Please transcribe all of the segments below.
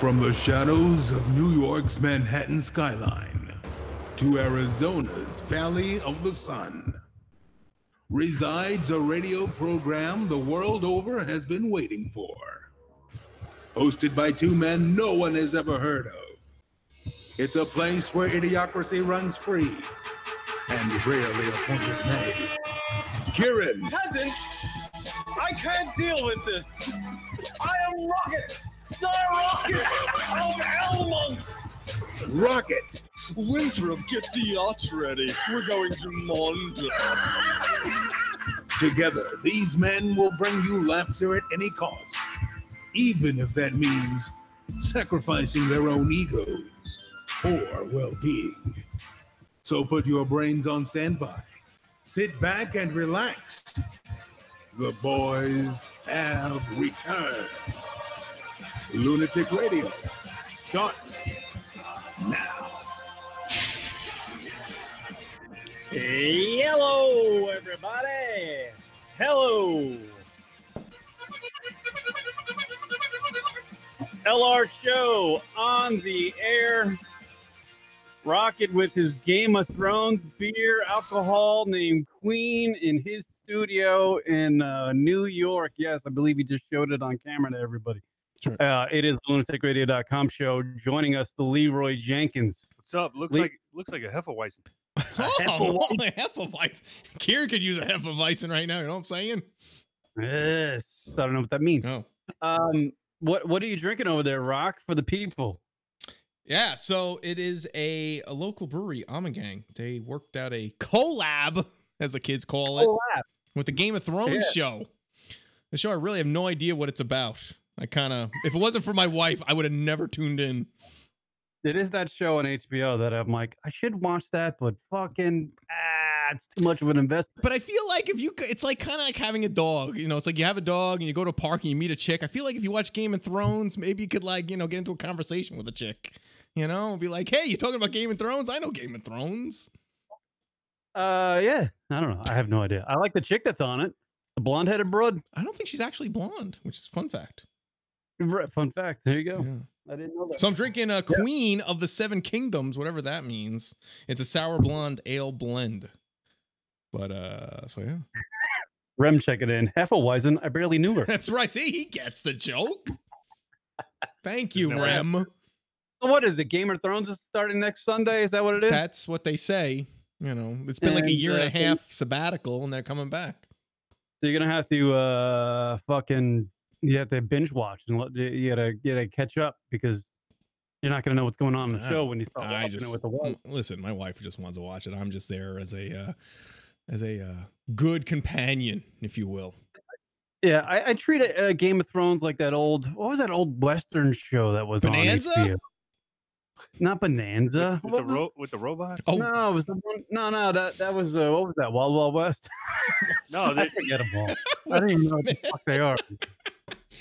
From the shadows of New York's Manhattan skyline to Arizona's Valley of the Sun resides a radio program the world over has been waiting for. Hosted by two men no one has ever heard of. It's a place where idiocracy runs free and rarely a point is made. Kieran. Peasant! I can't deal with this! I am Rocket! Sir Rocket of Elmont! Rocket. Winthrop, get the yacht ready. We're going to Mondo. Together, these men will bring you laughter at any cost, even if that means sacrificing their own egos or well-being. So put your brains on standby. Sit back and relax. The boys have returned. Lunatic Radio starts now. Hello, everybody. Hello. LR show on the air. Rocket with his Game of Thrones beer alcohol named Queen in his studio in New York. Yes, I believe he just showed it on camera to everybody. Sure. It is the LunaticRadio.com show. Joining us, the Leroy Jenkins. What's up? Looks like a Hefeweizen. Hefeweizen. Kieran could use a Hefeweizen right now. You know what I'm saying? Yes. I don't know what that means. No. What are you drinking over there, Rock, for the people? Yeah, so it is a local brewery, Gang. They worked out a collab, as the kids call it, with the Game of Thrones show. The show, I really have no idea what it's about. If it wasn't for my wife, I would have never tuned in. It is that show on HBO that I'm like, I should watch that, but fucking, it's too much of an investment. But I feel like it's like kind of like having a dog. You know, it's like you have a dog and you go to a park and you meet a chick. I feel like if you watch Game of Thrones, maybe you could get into a conversation with a chick. You know, be like, hey, you talking about Game of Thrones? I know Game of Thrones. Yeah, I don't know. I have no idea. I like the chick that's on it, the blonde-headed broad. I don't think she's actually blonde, which is a fun fact. Fun fact. There you go. Yeah. I didn't know that. So I'm drinking a Queen of the Seven Kingdoms, whatever that means. It's a sour blonde ale blend. But so yeah. Rem check it in. Hefeweizen, I barely knew her. That's right. See, he gets the joke. Thank you, Rem. So what is it? Game of Thrones is starting next Sunday? Is that what it is? That's what they say. You know, it's been like a year and a half sabbatical, and they're coming back. So you're gonna have to you have to binge watch and you gotta catch up because you're not gonna know what's going on in the show when you start watching it with the wife. Listen, my wife just wants to watch it. I'm just there as a good companion, if you will. Yeah, I treat a Game of Thrones like that old. What was that old Western show that was Bonanza? on HBO? Not Bonanza. With the robots? Oh no, it was the one. No, that was what was that? Wild Wild West. No, I forget them all. I don't even know what the fuck they are.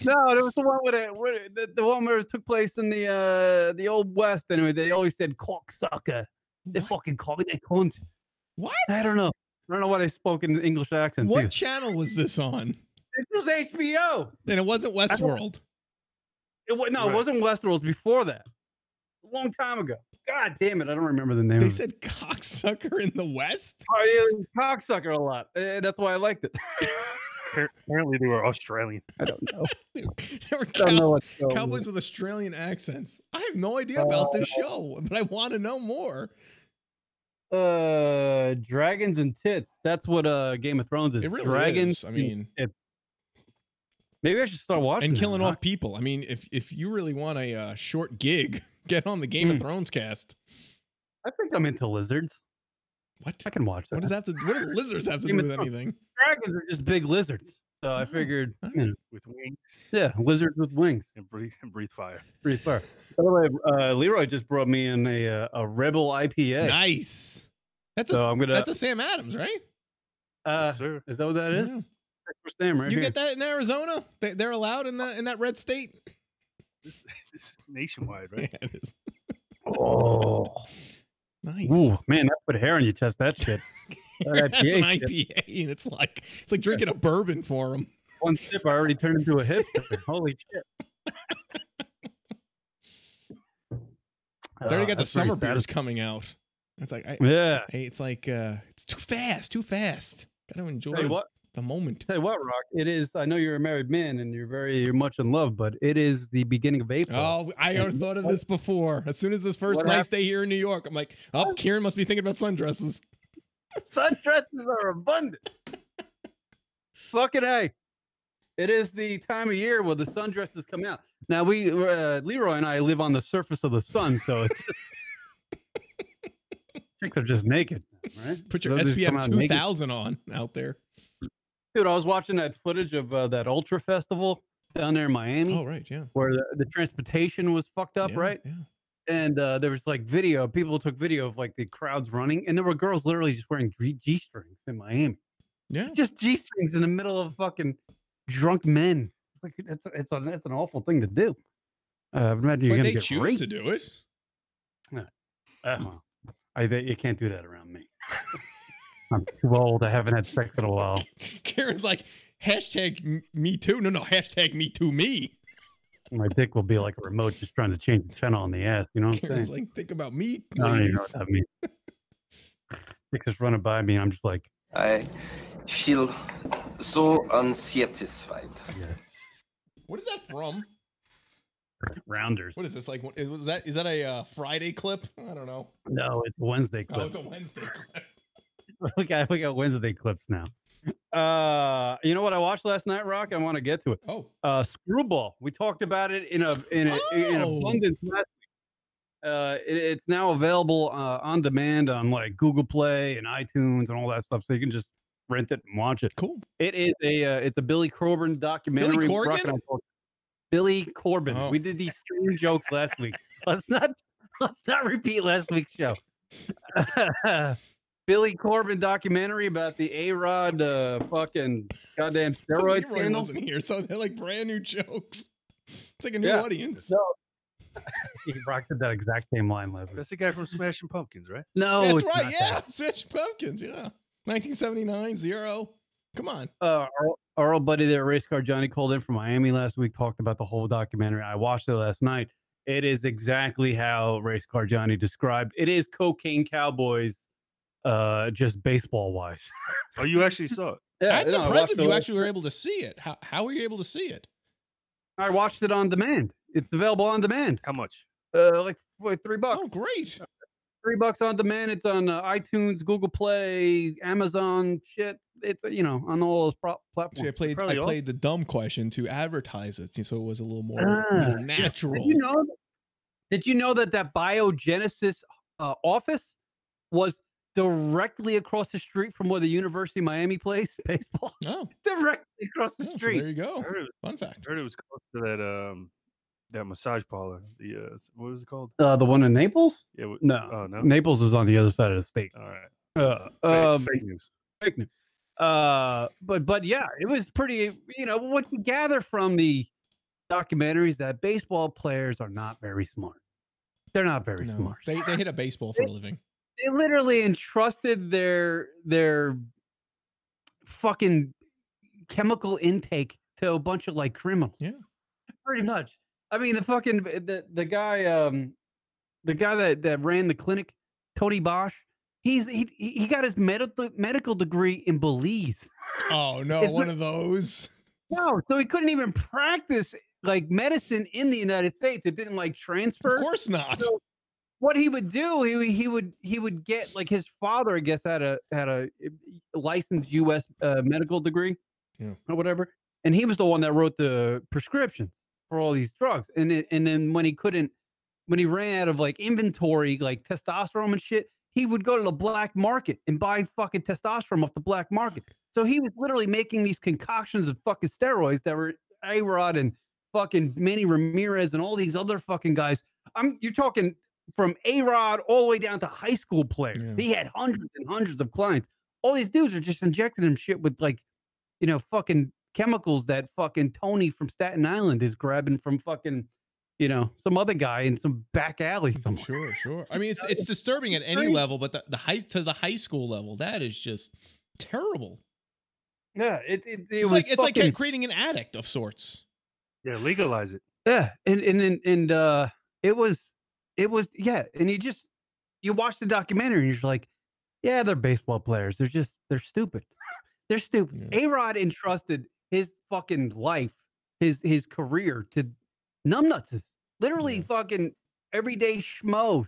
No, there was the one the one where it took place in the old West. Anyway, they always said cocksucker. They fucking call me that cunt. What? I don't know. I don't know why they spoke in English accents. What channel was this on? This was HBO. And it wasn't Westworld. It wasn't Westworld. It was before that. A long time ago. God damn it. I don't remember the name. They said cocksucker in the West? Oh, yeah, cocksucker a lot. That's why I liked it. Apparently they were Australian. I don't know. They were cowboys with Australian accents. I have no idea about this show, but I want to know more. Dragons and tits. That's what Game of Thrones is. It really Dragons is. I mean, maybe I should start watching and killing off people. I mean, if you really want a short gig, get on the Game of Thrones cast. I think I'm into lizards. What? I can watch that. What do lizards have to do with anything? Dragons are just big lizards. So I figured, with wings. Yeah, lizards with wings and breathe fire. Breathe fire. By the way, Leroy just brought me in a Rebel IPA. Nice. That's a Sam Adams, right? Yes, sir. Is that what that is? First name right you here. Get that in Arizona? They're allowed in that red state. This is nationwide, right? Yeah, it is. Oh, nice. Ooh, man, that put hair on your chest. That shit. That's an IPA, and it's like drinking a bourbon for them. One sip, I already turned into a hipster. Holy shit! They already got the That's very summer beers satisfying. coming out. It's like, Yeah. hey, it's like, it's too fast. Got to enjoy Tell you what, the moment. Tell you what, Rock. It is. I know you're a married man and you're much in love, but it is the beginning of April. Oh, I already thought of this before. As soon as this first nice day here in New York, I'm like, oh, Kieran must be thinking about sundresses. Sundresses are abundant. Fucking A. It is the time of year where the sundresses come out. Now Leroy and I live on the surface of the sun, so it's chicks are just naked, right? Put your Those just come SPF out naked. 2000 on out there. Dude, I was watching that footage of that Ultra Festival down there in Miami. Oh, right, yeah. Where the transportation was fucked up, Yeah, right? yeah. And there was like people took video of like the crowds running, and there were girls literally just wearing G-strings in Miami. Yeah. Just G-strings in the middle of fucking drunk men. It's like that's an awful thing to do. Imagine you're But gonna they get choose raped. to do it. You can't do that around me. I'm too old. I haven't had sex in a while. Karen's like, hashtag me too. No, hashtag me too me. My dick will be like a remote just trying to change the channel on the ass. You know what I'm Karen's saying? like, think about me, I don't even know ladies. what that means. Dick's just running by me, and I'm just like, I feel so unsatisfied. yes. What is that from? Rounders. What is this like? Is that a Friday clip? I don't know. No, it's a Wednesday Oh, clip. it's a Wednesday clip. we got Wednesday clips now. You know what I watched last night, Rock? I want to get to it. Oh, Screwball. We talked about it in abundance last week. It's now available on demand on like Google Play and iTunes and all that stuff, so you can just rent it and watch it. cool. It is it's a Billy Corbin documentary. Billy Rock Corgan? and I talked- Billy Corbin. Oh. We did these same jokes last week. Let's not repeat last week's show. Billy Corbin documentary about the A-Rod fucking goddamn steroid Leroy scandal. wasn't here, so they're like brand new jokes. It's like a new Yeah. audience. No. He rocked that exact same line last week. That's the guy from Smashing Pumpkins, right? No, That's it's right. not Yeah, that. Smashing Pumpkins. Yeah, 1979, Zero. Come on. Our old buddy there, Race Car Johnny, called in from Miami last week, talked about the whole documentary. I watched it last night. It is exactly how Race Car Johnny described. It is Cocaine Cowboys, just baseball wise. Oh, you actually saw it? That's I watched impressive. it You all- actually were able to see it. How were you able to see it? I watched it on demand. It's available on demand. How much? Like $3. Oh, great. $3 on demand. It's on iTunes, Google Play, Amazon. Shit, it's on all those platforms. See, I probably played the dumb question to advertise it, so it was a little more, Ah, natural. Did you know that Biogenesis office was directly across the street from where the University of Miami plays baseball? Oh, Directly across the yeah, so street. there you go. I heard, Fun fact. I heard it was close to that massage parlor. The what was it called? The one in Naples? Yeah. No. Oh no. Naples is on the other side of the state. All right. Fake news. Fake news. But yeah, it was pretty. What you gather from the documentaries that baseball players are not very smart. They're not very No, smart. they hit a baseball for a living. They literally entrusted their fucking chemical intake to a bunch of like criminals. Yeah. Pretty much. I mean, the guy that ran the clinic, Tony Bosch, he got his medical degree in Belize. Oh no, It's one not- of those. No, so he couldn't even practice like medicine in the United States. It didn't like transfer. Of course not. So what he would do, he would get like his father, I guess, had a licensed U.S. Medical degree, Yeah. or whatever, and he was the one that wrote the prescriptions for all these drugs. And then when he ran out of like inventory, like testosterone and shit, he would go to the black market and buy fucking testosterone off the black market. So he was literally making these concoctions of fucking steroids that were A-Rod and fucking Manny Ramirez and all these other fucking guys. You're talking from A-Rod all the way down to high school players. Yeah. He had hundreds and hundreds of clients. All these dudes are just injecting him shit with like, fucking chemicals that fucking Tony from Staten Island is grabbing from fucking, some other guy in some back alley somewhere. Sure. I mean, it's disturbing at any level, but the high school level, that is just terrible. Yeah, it It's was like fucking, creating an addict of sorts. Yeah, legalize it. yeah, and it was it was, yeah. And you watch the documentary and you're like, yeah, they're baseball players. They're stupid. They're stupid. Yeah. A-Rod entrusted his fucking life, his career to numbnuts. Literally fucking everyday schmoes.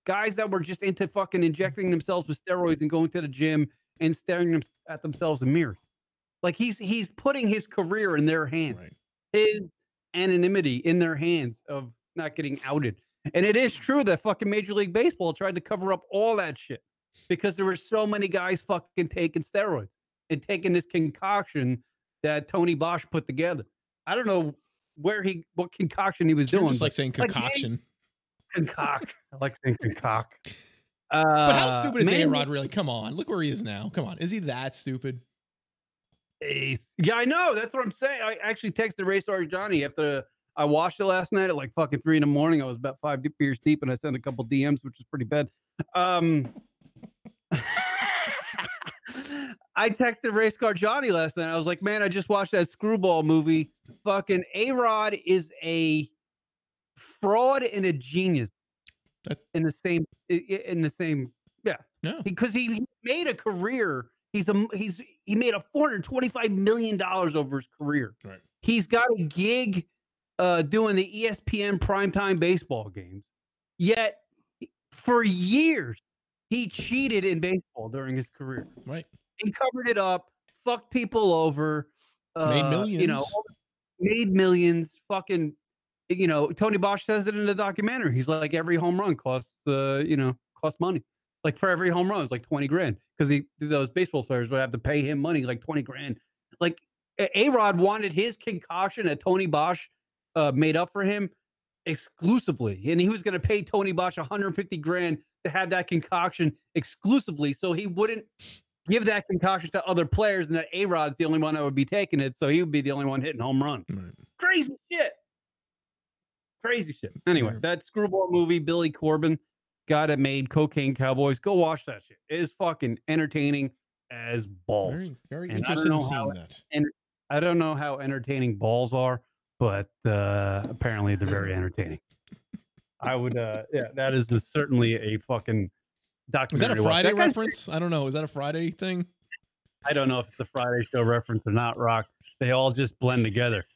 Guys that were just into fucking injecting themselves with steroids and going to the gym and staring at themselves in mirrors. Like he's putting his career in their hands. Right. His anonymity in their hands of not getting outed. And it is true that fucking Major League Baseball tried to cover up all that shit because there were so many guys fucking taking steroids and taking this concoction that Tony Bosch put together. I don't know what concoction he was doing. Just like saying concoction. Concoct. I like saying concoct. But how stupid is A-Rod really? Come on. Look where he is now. Come on. Is he that stupid? Yeah, I know. That's what I'm saying. I actually texted Race Star Johnny after I watched it last night at like fucking 3 a.m. I was about 5 beers deep and I sent a couple DMs, which is pretty bad. I texted Race Car Johnny last night. I was like, man, I just watched that Screwball movie. Fucking A-Rod is a fraud and a genius in the same, yeah. Because he made a career. He made a $425 million over his career. Right. He's got a gig doing the ESPN primetime baseball games. Yet for years, he cheated in baseball during his career. Right. And covered it up, fucked people over, made millions. You know, made millions. Fucking, you know, Tony Bosch says it in the documentary. He's like, every home run costs money. Like for every home run, it's like 20 grand because those baseball players would have to pay him money, like 20 grand. Like A-Rod wanted his concoction that Tony Bosch made up for him exclusively. And he was going to pay Tony Bosch 150 grand to have that concoction exclusively. So he wouldn't give that concoction to other players and that A-Rod's the only one that would be taking it. So he would be the only one hitting home runs. Right. Crazy shit. Crazy shit. Anyway, that Screwball movie, Billy Corbin, guy that made Cocaine Cowboys. Go watch that shit. It is fucking entertaining as balls. Very, very and interested in seeing that. And I don't know how entertaining balls are, but apparently they're very entertaining. I would, that is certainly a fucking documentary. Is that a Friday reference? I don't know. Is that a Friday thing? I don't know if it's the Friday show reference or not, Rock. They all just blend together.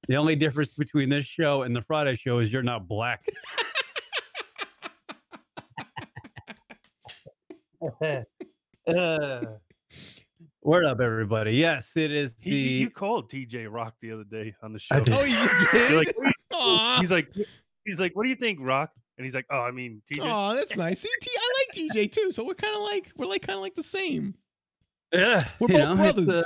The only difference between this show and the Friday show is you're not black. Word up, everybody. Yes, it is the... You called TJ Rock the other day on the show. Oh, you did? He's like, what do you think, Rock? And he's like, oh, I mean, TJ. Oh, that's nice. See, I like TJ too. So we're kind of like the same. Yeah. We're both brothers.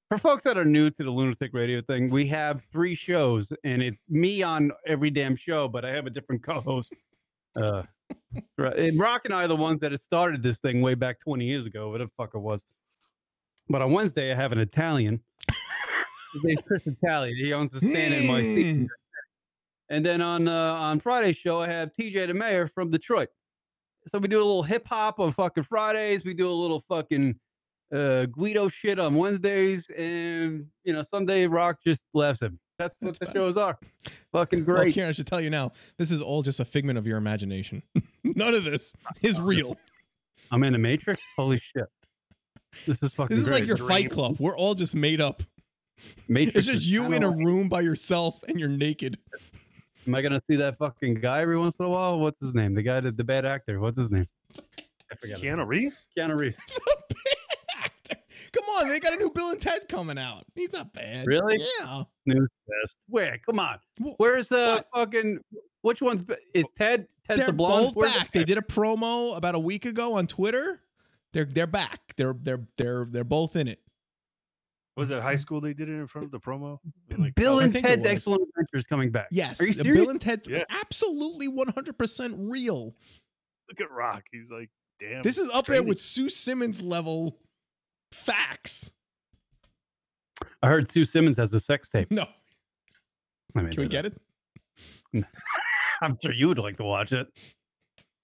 For folks that are new to the Lunatic Radio thing, we have 3 shows, and it's me on every damn show, but I have a different co-host. And Rock and I are the ones that had started this thing way back 20 years ago, whatever the fuck it was. But on Wednesday, I have an Italian. His name's Chris Italian. He owns the stand in my seat. And then on Friday's show, I have TJ the Mayor from Detroit. So we do a little hip hop on fucking Fridays. We do a little fucking Guido shit on Wednesdays. And, you know, Sunday Rock just laughs at me. That's what the shows are. Fucking great. Well, Karen, I should tell you now, this is all just a figment of your imagination. None of this is real. I'm in the Matrix? Holy shit. This is fucking This is great. like your Fight Club. We're all just made up. Matrix. It's just you in a room by yourself and you're naked. Am I going to see that fucking guy every once in a while? What's his name? The guy, the bad actor. What's his name? I forgot. Keanu Reeves? Keanu Reeves. The bad actor. Come on, they got a new Bill and Ted coming out. He's not bad. Really? Yeah. News test. Where? Come on. Where's fucking... Which one's... Is Ted? Ted's They're the blonde? both back. They did a promo about a week ago on Twitter. They're back. They're both in it. Was it high school they did it in front of the promo? Like, Bill and Ted's Excellent Adventures coming back. Yes. Are you serious? Bill and Ted, absolutely 100% real. Look at Rock. He's like, damn. This is up there with Sue Simmons level facts. I heard Sue Simmons has a sex tape. No. Can we get it? I'm sure you would like to watch it.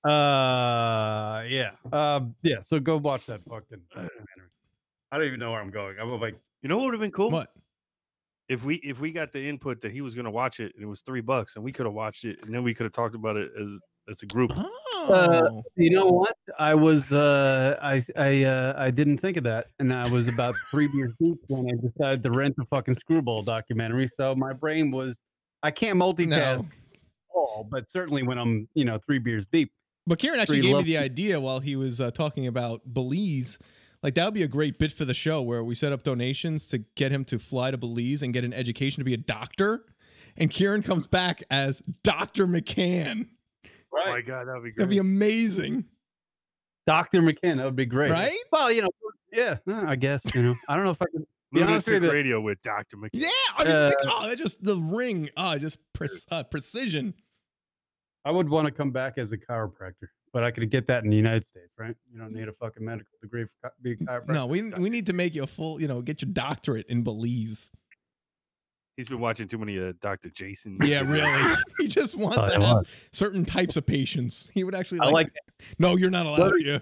Yeah. Yeah. So go watch that fucking documentary. I don't even know where I'm going. I'm like, you know what would have been cool? What? if we got the input that he was going to watch it and it was $3 and we could have watched it and then we could have talked about it as a group. Oh, you know what? I was I didn't think of that, and I was about 3 beers deep when I decided to rent the fucking Screwball documentary. So my brain was I can't multitask all, but certainly when I'm 3 beers deep. But Kieran actually gave me the idea while he was talking about Belize. Like, that would be a great bit for the show where we set up donations to get him to fly to Belize and get an education to be a doctor. And Kieran comes back as Dr. McCann. Right. Oh my God, that'd be great. That'd be amazing. Dr. McCann, that would be great. Right? Well, yeah, I guess, I don't know if I can be honest with you. Radio with Dr. McCann. Yeah. I mean, that just the ring. Just precision. I would want to come back as a chiropractor, but I could get that in the United States, right? You don't need a fucking medical degree for being a chiropractor. No, we need to make you a full, get your doctorate in Belize. He's been watching too many Dr. Jason. Yeah, really. He just wants to have certain types of patients. He would actually like no, you're not allowed to.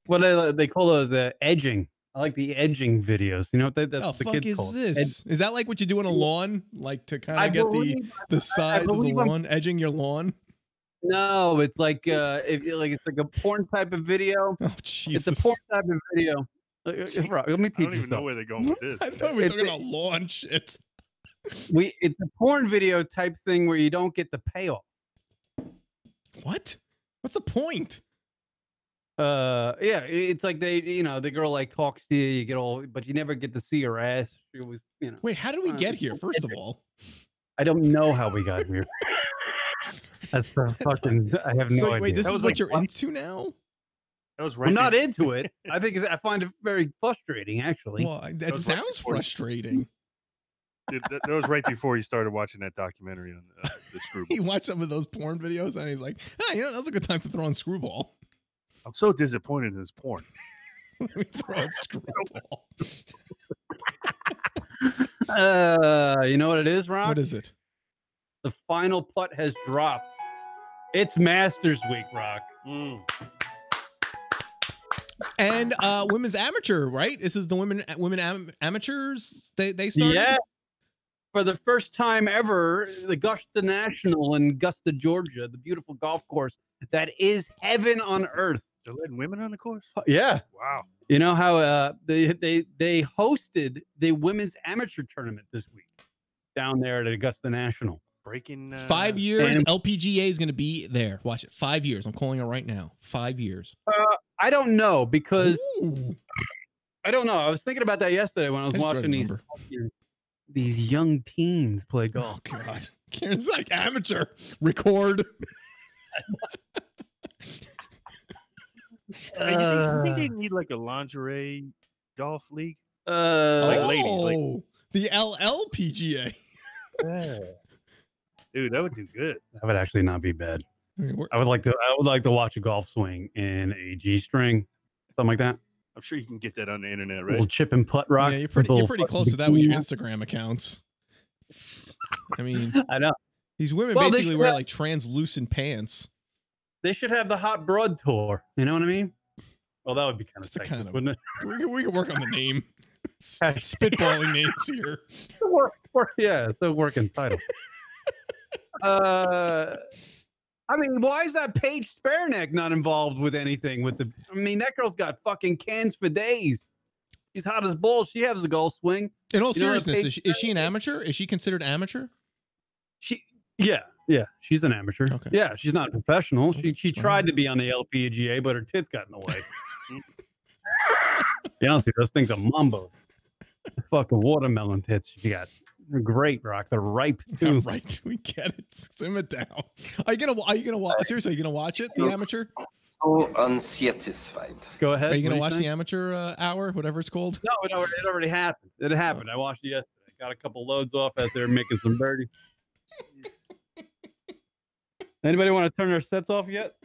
What they call those edging. I like the edging videos. You know what that's the fuck kids is call this? Is that like what you do on a lawn? Like to kind of get the size of the lawn, edging your lawn? No, it's like it's like a porn type of video. Oh, Jesus. It's a porn type of video. Let me teach you. I don't even know where they're going with this. I thought we were talking about lawn shit. It's a porn video type thing where you don't get the payoff. What? What's the point? Yeah, it's like the girl like talks to you, you get all, but you never get to see her ass. She was, Wait, how did we get here? First of all, I don't know how we got here. That's the fucking. I have no idea. Wait, this is what you're into now? That was right. I'm not into it. I find it very frustrating, actually. Well, that sounds frustrating. Dude, that was right before he started watching that documentary on the Screwball. He watched some of those porn videos and he's like, that was a good time to throw on Screwball. I'm so disappointed in this porn. Let me throw on Screwball. You know what it is, Rock? What is it? The final putt has dropped. It's Masters Week, Rock. And women's amateur, right? This is the women amateurs. They started. Yeah. For the first time ever, the Augusta National in Augusta, Georgia, the beautiful golf course that is heaven on earth. They're letting women on the course? Yeah. Wow. You know how they hosted the women's amateur tournament this week down there at Augusta National. Breaking 5 years. LPGA is going to be there. Watch it. 5 years. I'm calling it right now. 5 years. I don't know because I don't know. I was thinking about that yesterday when I was watching these young teens play golf. Oh God, Kieran's like amateur. Record. You think they need like a lingerie golf league? Ladies, like the LLPGA. Yeah. Dude, that would do good. That would actually not be bad. I would like to watch a golf swing in a G-string, something like that. I'm sure you can get that on the internet, right? A little chip and putt rock. Yeah, you're pretty close to that with your Instagram accounts. I mean, I know these women basically wear like translucent pants. They should have the Hot Broad Tour. You know what I mean? Well, that would be kind of sexist, wouldn't it? We can work on the name. Spitballing names here. Yeah, it's a working title. I mean, why is that Paige Spareneck not involved with anything with the? I mean, that girl's got fucking cans for days. She's hot as balls. She has a golf swing. In all seriousness, is she an amateur? Is she considered amateur? Yeah, she's an amateur. Okay. Yeah, she's not a professional. She tried to be on the LPGA, but her tits got in the way. Be honest with you, those things are mumbo. Fucking watermelon tits she got. They're great, Rock. They're ripe too. Right, we get it. Sim it down. Are you gonna watch? Seriously, are you gonna watch it? The amateur? So unsatisfied. Go ahead. Are you gonna watch the amateur hour, whatever it's called? No, it already happened. It happened. I watched it yesterday. Got a couple loads off as they were making some birdie. Anybody want to turn their sets off yet?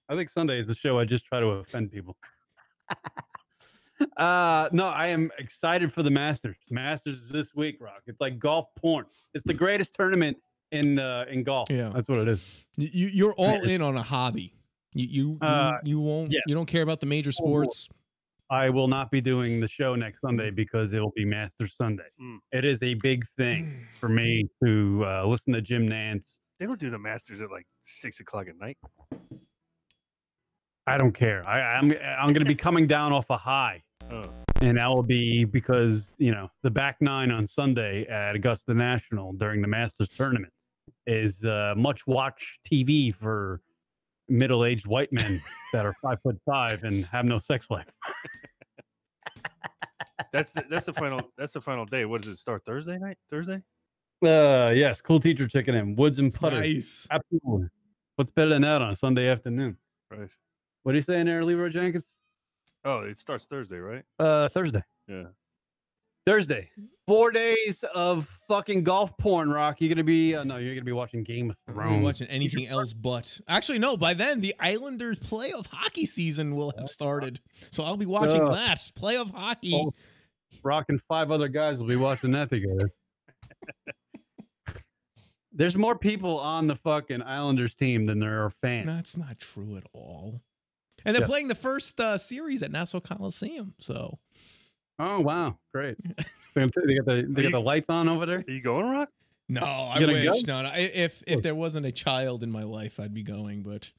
I think Sunday is the show I just try to offend people. No, I am excited for the Masters. Masters is this week, Rock. It's like golf porn. It's the greatest tournament in golf. Yeah, that's what it is. You're all in on a hobby. You won't. Yeah. You don't care about the major sports. I will not be doing the show next Sunday because it will be Masters Sunday. It is a big thing for me to listen to Jim Nance. They don't do the Masters at like 6 o'clock at night. I don't care. I'm going to be coming down off a high. Oh. And that will be because, the back nine on Sunday at Augusta National during the Masters tournament is much watch TV for middle-aged white men that are 5'5" and have no sex life. That's the final day. What does it start Thursday night? Thursday? Yes, cool teacher chicken in Woods and Putter. Nice. Absolutely. What's better than that on a Sunday afternoon? Right. What are you saying there, Leroy Jenkins? Oh, it starts Thursday, right? Thursday. Yeah. Thursday. 4 days of fucking golf porn, Rock. You're gonna be you're gonna be watching Game of I'm Thrones. watching anything else but. Actually, no. By then, the Islanders playoff hockey season will have started, so I'll be watching that playoff hockey. Oh, Rock and 5 other guys will be watching that together. There's more people on the fucking Islanders team than there are fans. That's not true at all. And they're playing the first series at Nassau Coliseum. So, oh wow, great! They got the lights on over there. Are you going, Rock? no, I wish. Go? No. If there wasn't a child in my life, I'd be going. But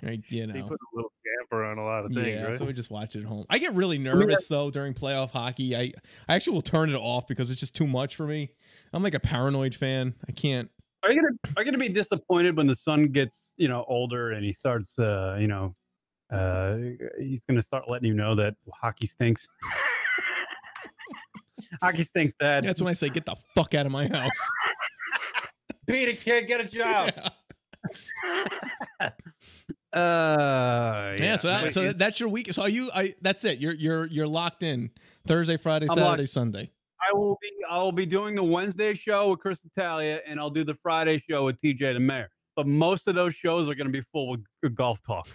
They put a little damper on a lot of things, right? So we just watch it at home. I get really nervous though during playoff hockey. I actually will turn it off because it's just too much for me. I'm like a paranoid fan. I can't. Are you gonna be disappointed when the son gets older and he starts he's gonna start letting you know that hockey stinks? Hockey stinks, Dad. That's when I say, get the fuck out of my house. Beat it, kid. Get a job. Yeah. So that's your week. So that's it. You're locked in Thursday, Friday, Saturday, Sunday. I will be doing the Wednesday show with Chris Italia, and I'll do the Friday show with TJ the Mayor. But most of those shows are going to be full with golf talk.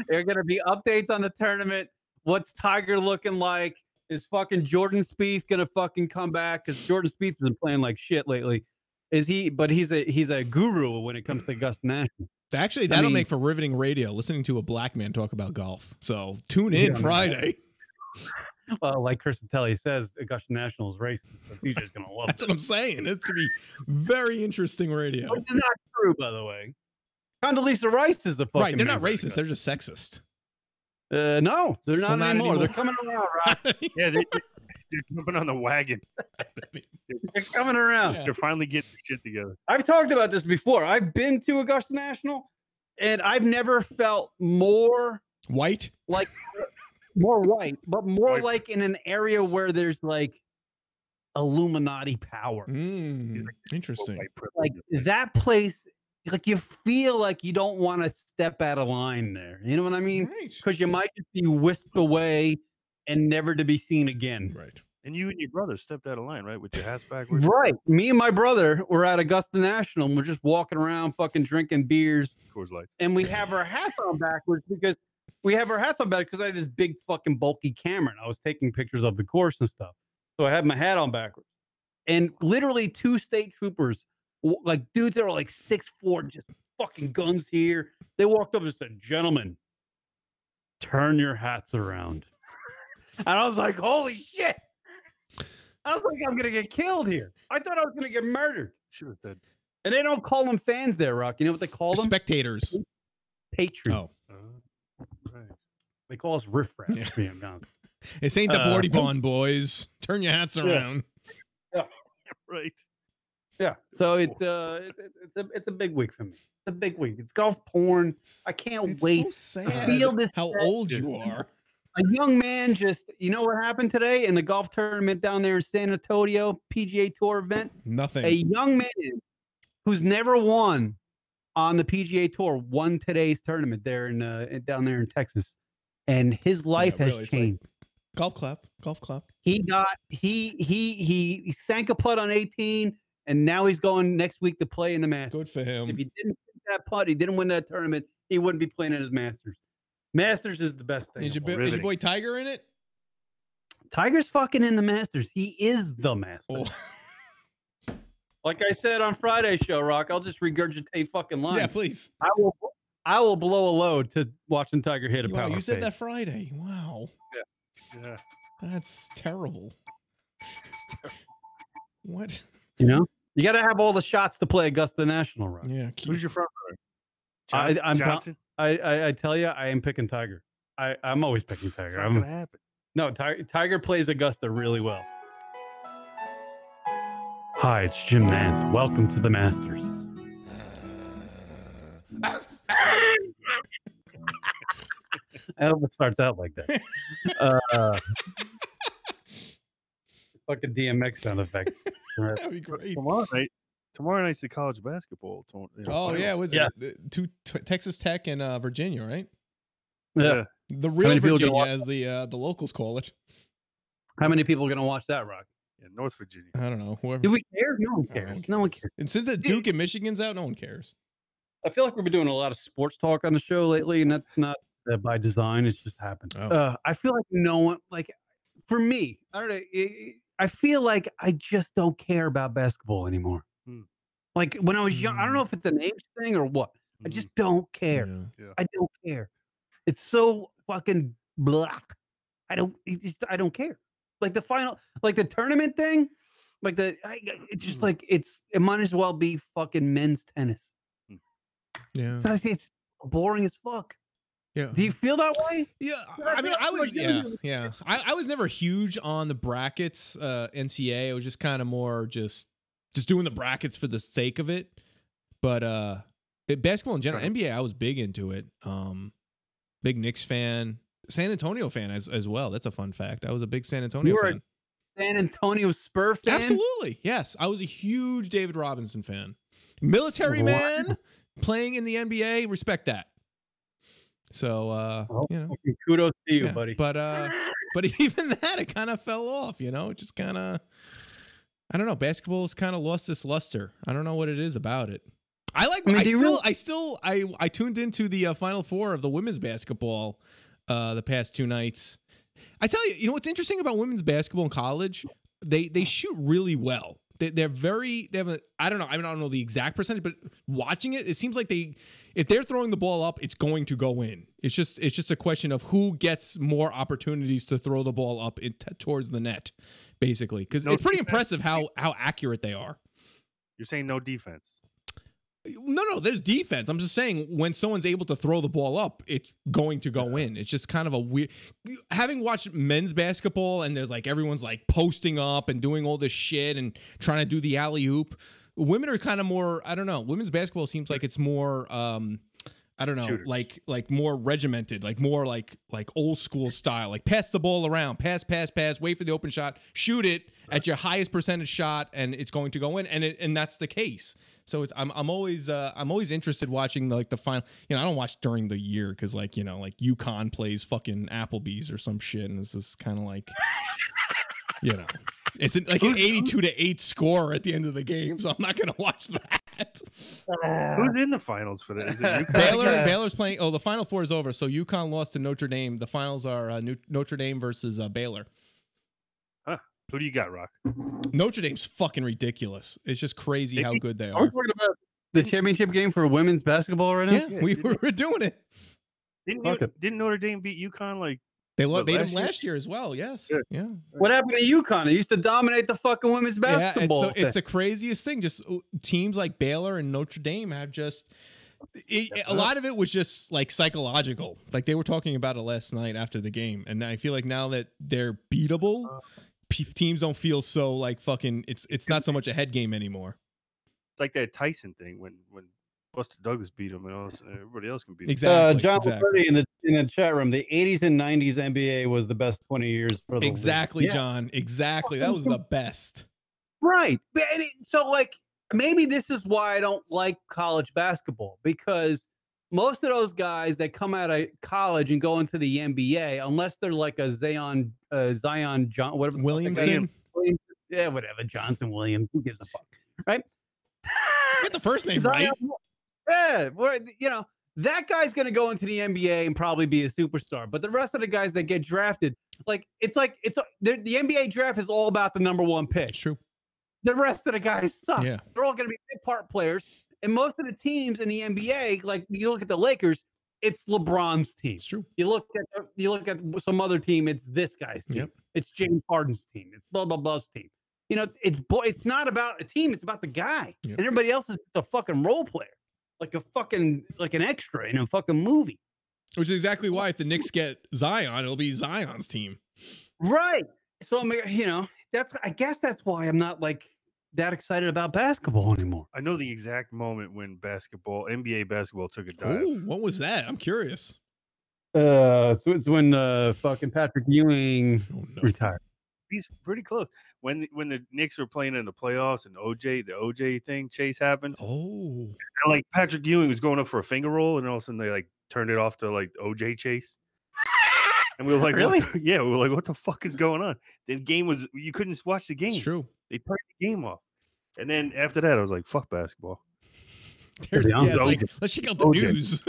They're going to be updates on the tournament. What's Tiger looking like? Is fucking Jordan Spieth going to fucking come back? Because Jordan Spieth has been playing like shit lately. Is he? But he's a guru when it comes to Augusta National. Actually, that'll make for riveting radio, listening to a black man talk about golf. So tune in Friday. Well, like Chris Telly says, Augusta National is racist, so TJ's going to love That's what I'm saying. It's to be very interesting radio. Which is not true, by the way. Condoleezza Rice is the fucking right. They're not racist. They're just sexist. No, they're not anymore. They're coming around, right? Yeah, they're jumping on the wagon. They're coming around. Yeah. They're finally getting their shit together. I've talked about this before. I've been to Augusta National, and I've never felt more white, like more white, but more white. Like in an area where there's like Illuminati power. Interesting. Like that place, like you feel like you don't want to step out of line there. You know what I mean? Because you might just be whisked away and never to be seen again. Right. And you and your brother stepped out of line, right? With your hats backwards. Right. Me and my brother were at Augusta National, and we're just walking around fucking drinking beers. Coors Lights. And we have our hats on backwards because I had this big fucking bulky camera, and I was taking pictures of the course and stuff. So I had my hat on backwards. And literally 2 state troopers, like dudes that were like 6'4", just fucking guns here. They walked up and said, "Gentlemen, turn your hats around." And I was like, holy shit. I was like, I'm going to get killed here. I thought I was going to get murdered. Should have said. And they don't call them fans there, Rock. You know what they call them? Spectators. Patriots. Right. They call us riffraff. Yeah. This ain't the Bordy boys. Turn your hats around. Yeah. Right. Yeah. So it's a big week for me. It's a big week. It's golf porn. I can't wait. So sad. Feel this how old you are. A young man you know what happened today in the golf tournament down there in San Antonio, PGA Tour event? Nothing. A young man who's never won on the PGA Tour won today's tournament there down there in Texas, and his life has changed. Golf clap. He sank a putt on 18, and now he's going next week to play in the Masters. Good for him. If he didn't hit that putt, he didn't win that tournament, he wouldn't be playing in his Masters. Masters is the best thing. Is your boy Tiger in it? Tiger's fucking in the Masters. He is the Masters. Oh. Like I said on Friday's show, Rock, I'll just regurgitate fucking lines. Yeah, please. I will blow a load to watching Tiger hit a Wow, power you said fade. that Friday. Wow. Yeah. That's terrible. What? You know, you got to have all the shots to play Augusta National, right? Yeah. Who's your front runner? Johnson? I tell you, I am picking Tiger. I'm always picking It's Tiger. not gonna happen. No, Tiger plays Augusta really well. Hi, it's Jim Nance. Welcome to the Masters. I hope it starts out like that. Fucking DMX sound effects. That'd be great. Tomorrow night's the college basketball. Oh yeah, was Yeah. it Texas Tech and Virginia, right? Yeah. The real many people Virginia, gonna as the locals call it. How many people are going to watch that, Rock? Yeah, North Virginia. I don't know. Whoever. Do we care? No one I don't cares. care. No one cares. And since the Duke and Michigan's out, no one cares. I feel like we've been doing a lot of sports talk on the show lately, and that's not by design. It's just happened. Oh. I feel like no one, like, for me, I don't know. I feel like I just don't care about basketball anymore. Like when I was young, I don't know if it's an age thing or what. I just don't care. Yeah. I don't care. It's so fucking blah. I don't care. Like the final, like the tournament thing, like it's just like it might as well be fucking men's tennis. Yeah. It's boring as fuck. Yeah. Do you feel that way? Yeah, I mean, I was never huge on the brackets, NCAA. I was just kind of more just doing the brackets for the sake of it. But basketball in general, NBA, I was big into it. Big Knicks fan, San Antonio fan as well. That's a fun fact. I was a big San Antonio fan. San Antonio Spurs fan? Absolutely, yes. I was a huge David Robinson fan. Military man playing in the NBA, respect that. So kudos to you, buddy. But even that, it kind of fell off. You know, it just kind of, I don't know. Basketball's kind of lost this luster. I don't know what it is about it. I tuned into the Final Four of the women's basketball the past 2 nights. I tell you, you know what's interesting about women's basketball in college? They shoot really well. I don't know. I don't know the exact percentage, but watching it seems like if they're throwing the ball up, it's going to go in. It's just a question of who gets more opportunities to throw the ball up towards the net, basically. Because it's pretty impressive how accurate they are. You're saying no defense? No, there's defense. I'm just saying when someone's able to throw the ball up, it's going to go in. It's just kind of a weird. Having watched men's basketball and there's like everyone's like posting up and doing all this shit and trying to do the alley oop. Women are kind of more. I don't know. Women's basketball seems like it's more. I don't know, shooters. like more regimented, like more like old school style, like pass the ball around, pass, wait for the open shot, shoot it at your highest percentage shot, and it's going to go in, and that's the case. So I'm always interested watching the final. You know, I don't watch during the year because like UConn plays fucking Applebee's or some shit, and it's just kind of like, you know, it's like an 82-8 score at the end of the game, so I'm not gonna watch that. Who's in the finals for that? Is it UConn? Baylor's playing. Oh, the Final Four is over, so UConn lost to Notre Dame. The finals are Notre Dame versus Baylor. Huh. Who do you got, Rock? Notre Dame's fucking ridiculous. It's just crazy how good they Are are. we talking about the championship game for women's basketball right now? Yeah, we were doing it. Didn't Notre Dame beat UConn like? They beat them last year as well. Yes. Yeah. What happened to UConn? They used to dominate the fucking women's basketball. Yeah, it's the craziest thing. Just teams like Baylor and Notre Dame have just. A lot of it was just like psychological. Like they were talking about it last night after the game, and I feel like now that they're beatable, teams don't feel so like fucking. It's not so much a head game anymore. It's like that Tyson thing when Buster Douglas beat him, and everybody else can beat him. Exactly. John Leclerc in the chat room. The 80s and 90s NBA was the best 20 years for the exactly, John. Exactly. That was the best. Right. So like maybe this is why I don't like college basketball, because most of those guys that come out of college and go into the NBA, unless they're like a Zion John, whatever Williamson. Yeah, whatever. Johnson Williams. Who gives a fuck? Right. Get the first name right. Yeah, that guy's going to go into the NBA and probably be a superstar. But the rest of the guys that get drafted, the NBA draft is all about the number one pick. It's true. The rest of the guys suck. Yeah. They're all going to be big part players. And most of the teams in the NBA, like you look at the Lakers, it's LeBron's team. It's true. You look at some other team, it's this guy's team. Yep. It's James Harden's team. It's blah blah blah's team. You know, it's not about a team, it's about the guy. Yep. And everybody else is the fucking role player. Like an extra in a fucking movie. Which is exactly why if the Knicks get Zion, it'll be Zion's team. Right. So I'm, you know, I guess that's why I'm not like that excited about basketball anymore. I know the exact moment when NBA basketball took a dive. Ooh, what was that? I'm curious. So it's when fucking Patrick Ewing retired. He's pretty close. When the Knicks were playing in the playoffs and the OJ thing chase happened. Oh. And like Patrick Ewing was going up for a finger roll, and all of a sudden they like turned it off to like OJ chase. And we were like, really? Yeah, we were like, what the fuck is going on? The game was, you couldn't watch the game. It's true. They turned the game off. And then after that, I was like, fuck basketball. It's like, let's check out the news.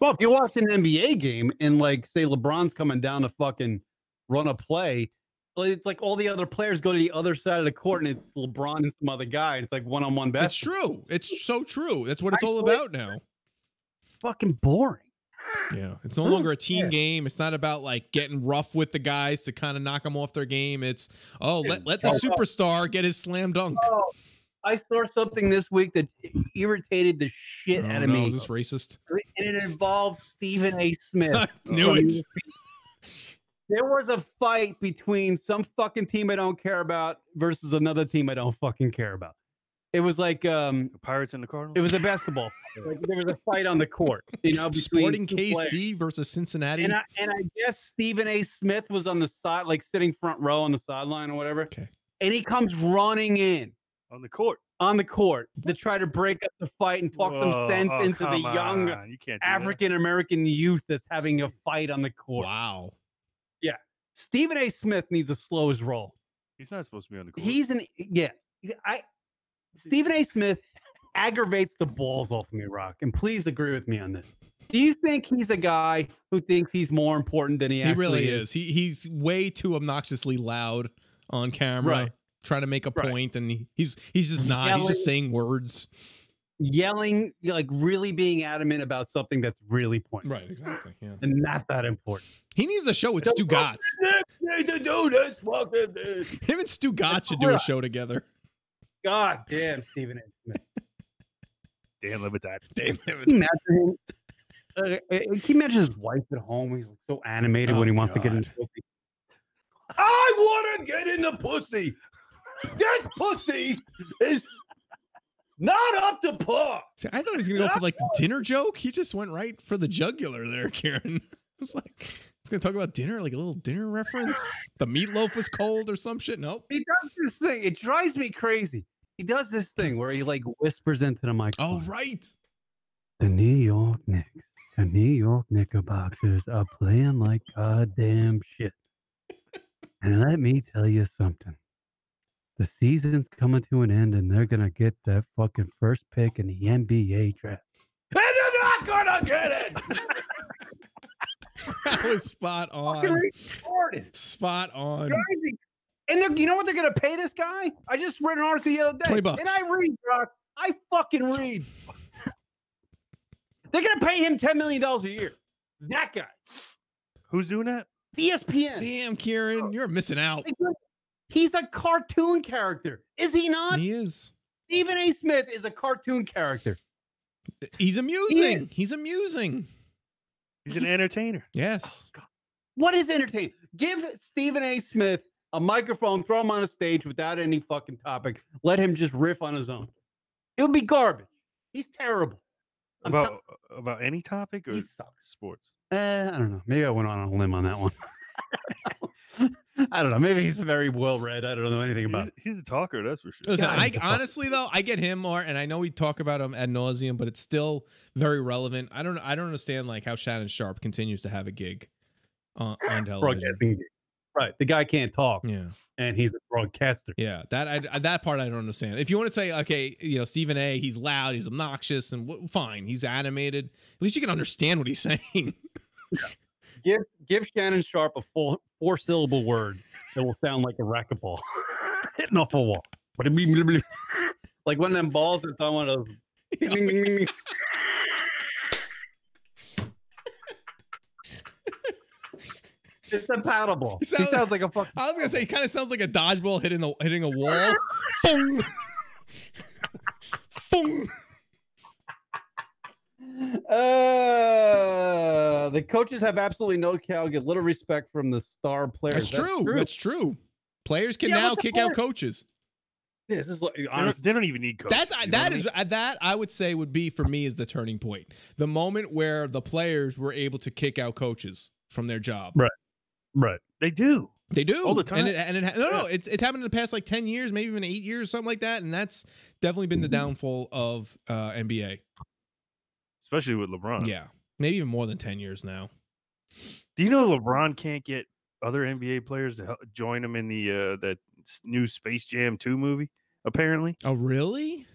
Well, if you watch an NBA game and like say LeBron's coming down to fucking run a play, it's like all the other players go to the other side of the court and it's LeBron and some other guy. And it's like one-on-one basketball. It's true. It's so true. That's what it's all about now. Fucking boring. Yeah, it's no longer a team game. It's not about like getting rough with the guys to kind of knock them off their game. It's let the superstar get his slam dunk. Oh, I saw something this week that irritated the shit out of me. Is this racist? And it involves Stephen A. Smith. I knew it. There was a fight between some fucking team I don't care about versus another team I don't fucking care about. It was like the Pirates and the Cardinals. It was a basketball fight. Like, there was a fight on the court, you know, Sporting KC versus Cincinnati. And I guess Stephen A. Smith was on the side, like sitting front row on the sideline or whatever. Okay. And he comes running in on the court to try to break up the fight and talk some sense into the young African American youth that's having a fight on the court. Wow. Yeah. Stephen A. Smith needs to slow his roll. He's not supposed to be on the court. Stephen A. Smith aggravates the balls off of me, Rock. And please agree with me on this. Do you think he's a guy who thinks he's more important than he actually really is? He's way too obnoxiously loud on camera, trying to make a point, and he's just not. Yelling, he's just saying words. Yelling, like really being adamant about something that's really pointless. Right, exactly. Yeah. And not that important. He needs a show with Stu Gotts. Him and Stu Gotts should do a show together. God damn, Stephen A. Smith. Damn, live with that. Damn, live with that. Can you imagine his wife at home? He's like so animated when he wants to get in the pussy. I want to get in the pussy. This pussy is not up to par. See, I thought he was going to go for like the dinner joke. He just went right for the jugular there, Karen. I was like, he's going to talk about dinner, like a little dinner reference. The meatloaf was cold or some shit. Nope. He does this thing. It drives me crazy. He does this thing where he like whispers into the microphone. Oh, right. The New York Knicks, the New York Knickerbockers are playing like goddamn shit. And let me tell you something. The season's coming to an end and they're going to get that fucking first pick in the NBA draft. And they're not going to get it. That was spot on. Spot on. And you know what they're going to pay this guy? I just read an article the other day. $20. And I read, Brock. I fucking read. They're going to pay him $10 million a year. That guy. Who's doing that? ESPN. Damn, Kieran, you're missing out. He's a cartoon character. Is he not? He is. Stephen A. Smith is a cartoon character. He's amusing. He's amusing. He's an entertainer. Yes. Oh, what is entertaining? Give Stephen A. Smith a microphone, throw him on a stage without any fucking topic. Let him just riff on his own. It would be garbage. He's terrible. About any topic or sports? I don't know. Maybe I went on a limb on that one. I don't know. Maybe he's very well read. I don't know anything about it. He's a talker, that's for sure. Listen, honestly though, I get him more, and I know we talk about him ad nauseum, but it's still very relevant. I don't understand like how Shannon Sharp continues to have a gig on television. Right, the guy can't talk. Yeah, and he's a broadcaster. Yeah, that part I don't understand. If you want to say, okay, you know, Stephen A, he's loud, he's obnoxious, and fine, he's animated. At least you can understand what he's saying. Give Shannon Sharp a full 4-syllable word that will sound like a racquetball hitting off a wall. Like one of them balls that's on one of those. It's a paddle ball. He sounds like a fucking. I was gonna say he kind of sounds like a dodgeball hitting a wall. Boom. Boom. The coaches have absolutely no get little respect from the star players. That's true. That's true. Players can now kick out coaches. Yeah, this is like, they don't even need coaches. That I would say would be for me is the turning point. The moment where the players were able to kick out coaches from their job. Right. They do all the time. It's happened in the past like 10 years, maybe even 8 years, something like that, and that's definitely been the downfall of NBA, especially with LeBron. Yeah, maybe even more than 10 years now. Do you know LeBron can't get other NBA players to join him in the that new Space Jam 2 movie? Apparently. Oh, really?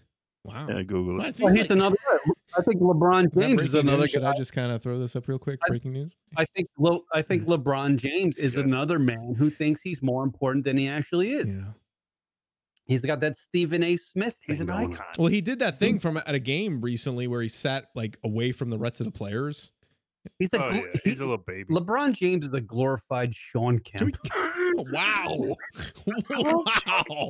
Wow. Yeah, Google it. Well, he's another. I think LeBron James is another. Should I just kind of throw this up real quick? Breaking news. I think LeBron James is another man who thinks he's more important than he actually is. Yeah. He's got that Stephen A. Smith. He's an icon. Well, he did that thing at a game recently where he sat like away from the rest of the players. He's a he's a little baby. LeBron James is a glorified Sean Kemp. Wow. Wow.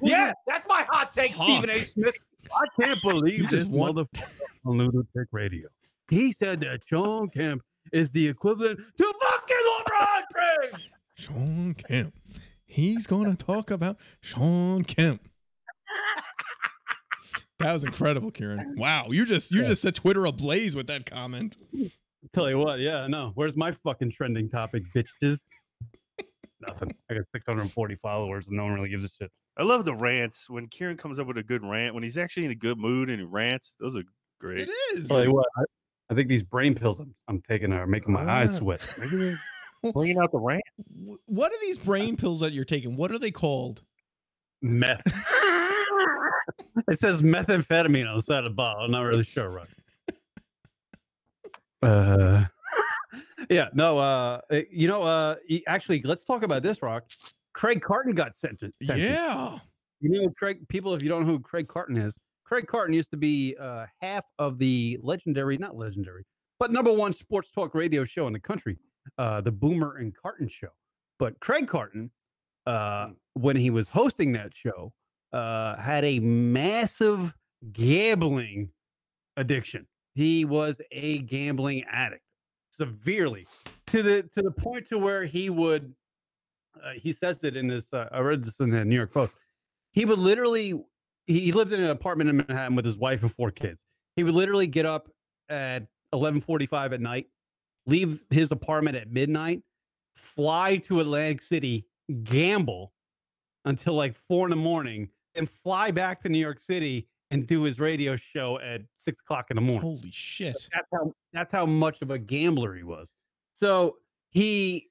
Yeah, that's my hot take, Stephen A. Smith. I can't believe this motherfucker on Lunatic Radio. He said that Sean Kemp is the equivalent to fucking LeBron James. Sean Kemp. He's going to talk about Sean Kemp. That was incredible, Kieran. Wow, you just set Twitter ablaze with that comment. Tell you what, yeah, no. Where's my fucking trending topic, bitches? Nothing. I got 640 followers and no one really gives a shit. I love the rants when Kieran comes up with a good rant. When he's actually in a good mood and he rants, those are great. It is. Tell you what, I think these brain pills I'm taking are making my eyes sweat. Maybe bringing out the rant. What are these brain pills that you're taking? What are they called? Meth. It says methamphetamine on the side of the bottle. I'm not really sure, right? Yeah, no, actually, let's talk about this, Rock. Craig Carton got sentenced. Yeah. You know, Craig, people, if you don't know who Craig Carton is, Craig Carton used to be half of the not legendary, but #1 sports talk radio show in the country, the Boomer and Carton Show. But Craig Carton, when he was hosting that show, had a massive gambling addiction. He was a gambling addict, severely, to the point to where he would. He says it in this. I read this in the New York Post. He would literally. He lived in an apartment in Manhattan with his wife and 4 kids. He would literally get up at 11:45 at night, leave his apartment at midnight, fly to Atlantic City, gamble until like 4 a.m, and fly back to New York City and do his radio show at 6 o'clock in the morning. Holy shit! That's how much of a gambler he was. So he,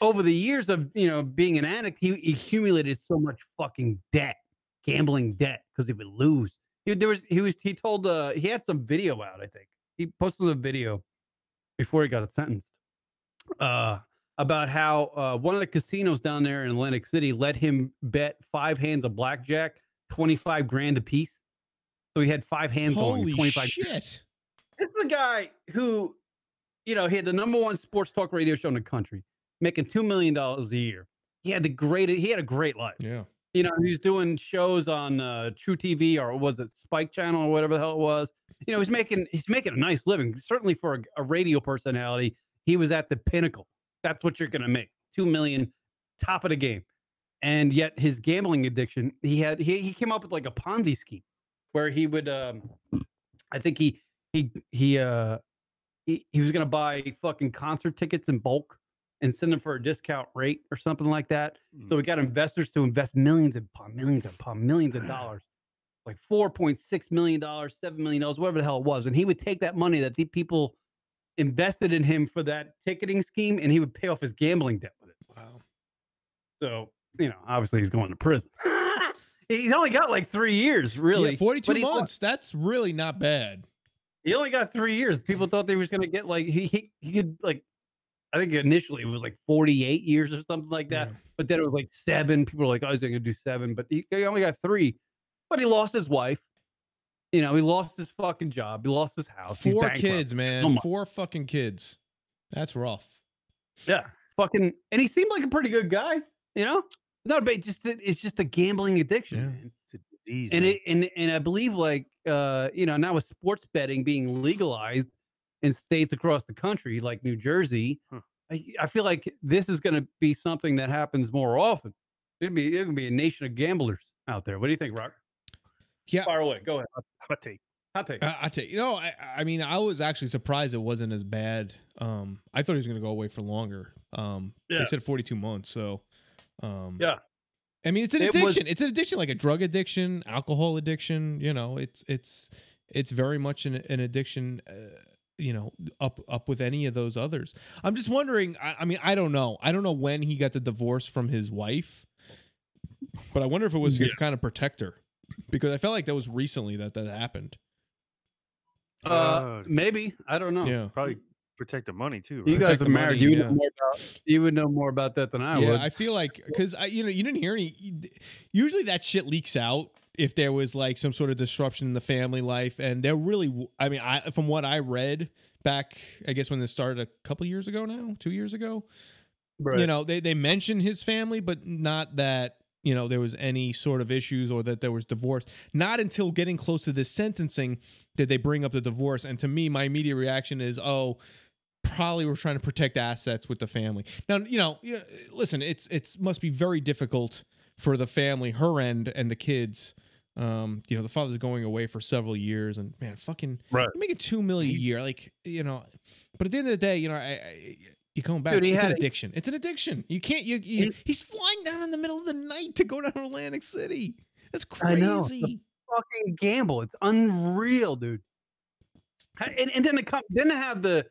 over the years of being an addict, he accumulated so much fucking debt, gambling debt, because he would lose. He told he had some video out. I think he posted a video before he got sentenced about how one of the casinos down there in Atlantic City let him bet 5 hands of blackjack, 25 grand a piece. So he had 5 hands going. 25 shit! Grand. This is a guy who, he had the #1 sports talk radio show in the country, making $2 million a year. He had a great life. Yeah. He was doing shows on True TV, or was it Spike Channel, or whatever the hell it was. He's making a nice living. Certainly for a radio personality, he was at the pinnacle. That's what you're going to make. 2 million, top of the game. And yet his gambling addiction, he came up with like a Ponzi scheme where he would, I think he was going to buy fucking concert tickets in bulk and send them for a discount rate or something like that. So we got investors to invest millions upon millions of dollars, like $4.6 million, $7 million, whatever the hell it was. And he would take that money that the people invested in him for that ticketing scheme, and he would pay off his gambling debt with it. Wow. So, obviously he's going to prison. He's only got like 3 years, really. Yeah, 42 months. That's really not bad. He only got 3 years. People thought they was going to get like, he could like, I think initially it was like 48 years or something like that. Yeah. But then it was like 7. People were like, oh, he's going to do 7. But he only got 3. but he lost his wife. You know, he lost his fucking job. He lost his house. He's 4 bankrupt. kids, man. Oh my- 4 fucking kids. That's rough. Yeah, fucking, and he seemed like a pretty good guy. You know, not a bad. It's just a gambling addiction, Yeah. man. It's a disease. And I believe like you know, now with sports betting being legalized in states across the country like New Jersey, I feel like this is going to be something that happens more often. It'd be a nation of gamblers out there. What do you think, Rock? Yeah. Far away. Go ahead. Hot take. Hot take. I tell you, I mean, I was actually surprised it wasn't as bad. I thought he was going to go away for longer. They said 42 months. So, Yeah. I mean, it's an addiction. It's an addiction, like a drug addiction, alcohol addiction. You know, it's very much an addiction. You know, up with any of those others. I'm just wondering. I mean, I don't know. I don't know when he got the divorce from his wife, but I wonder if it was his kind of protector, because I felt like that was recently that happened. Maybe, I don't know. Yeah, Probably protect the money too. Right? You guys Protect are the married. money, You would know more about that than I yeah, would. I feel like, because you know, you didn't hear any. Usually that shit leaks out if there was like some sort of disruption in the family life, and they're really. I mean, from what I read back, I guess when this started a couple years ago now, 2 years ago. Right. You know, they mentioned his family, but not that, you know, there was any sort of issues or that there was divorce. Not until getting close to this sentencing did they bring up the divorce. And to me, my immediate reaction is, oh, probably we're trying to protect assets with the family. Now, you know, listen, it's must be very difficult for the family, her end, and the kids. You know, the father's going away for several years, and man, fucking Right. you're making $2 million a year, like, you know. But at the end of the day, you know, you come back. Dude, It's an addiction. It's an addiction. You can't. He's flying down in the middle of the night to go down to Atlantic City. That's I know. It's crazy. a fucking gamble. It's unreal, dude. And then they have the,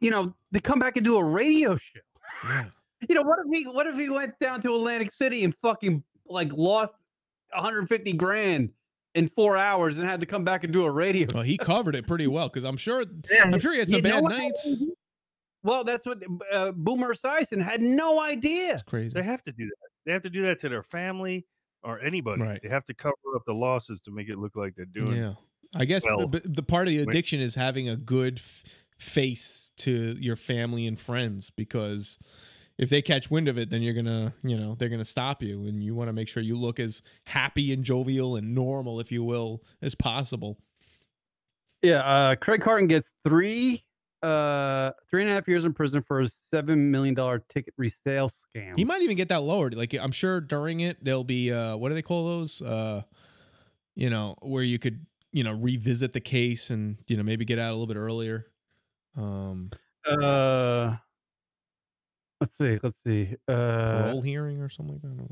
you know, they come back and do a radio show. Yeah. You know, what if he went down to Atlantic City and fucking like lost 150 grand in 4 hours and had to come back and do a radio? Well, he covered it pretty well, because I'm sure he had some You know bad what? nights. Well, that's what Boomer Esiason had no idea. It's crazy. They have to do that. They have to do that to their family or anybody. Right. They have to cover up the losses to make it look like they're doing. Yeah, I guess well. the part of the addiction is having a good face to your family and friends, because if they catch wind of it, then you're gonna, you know, they're gonna stop you, and you want to make sure you look as happy and jovial and normal, if you will, as possible. Yeah, Craig Carton gets 3.5 years in prison for his $7 million ticket resale scam. He might even get that lowered. Like, I'm sure during it there'll be what do they call those? You know, where you could, you know, revisit the case and, you know, maybe get out a little bit earlier. Let's see. Parole hearing or something like that. I don't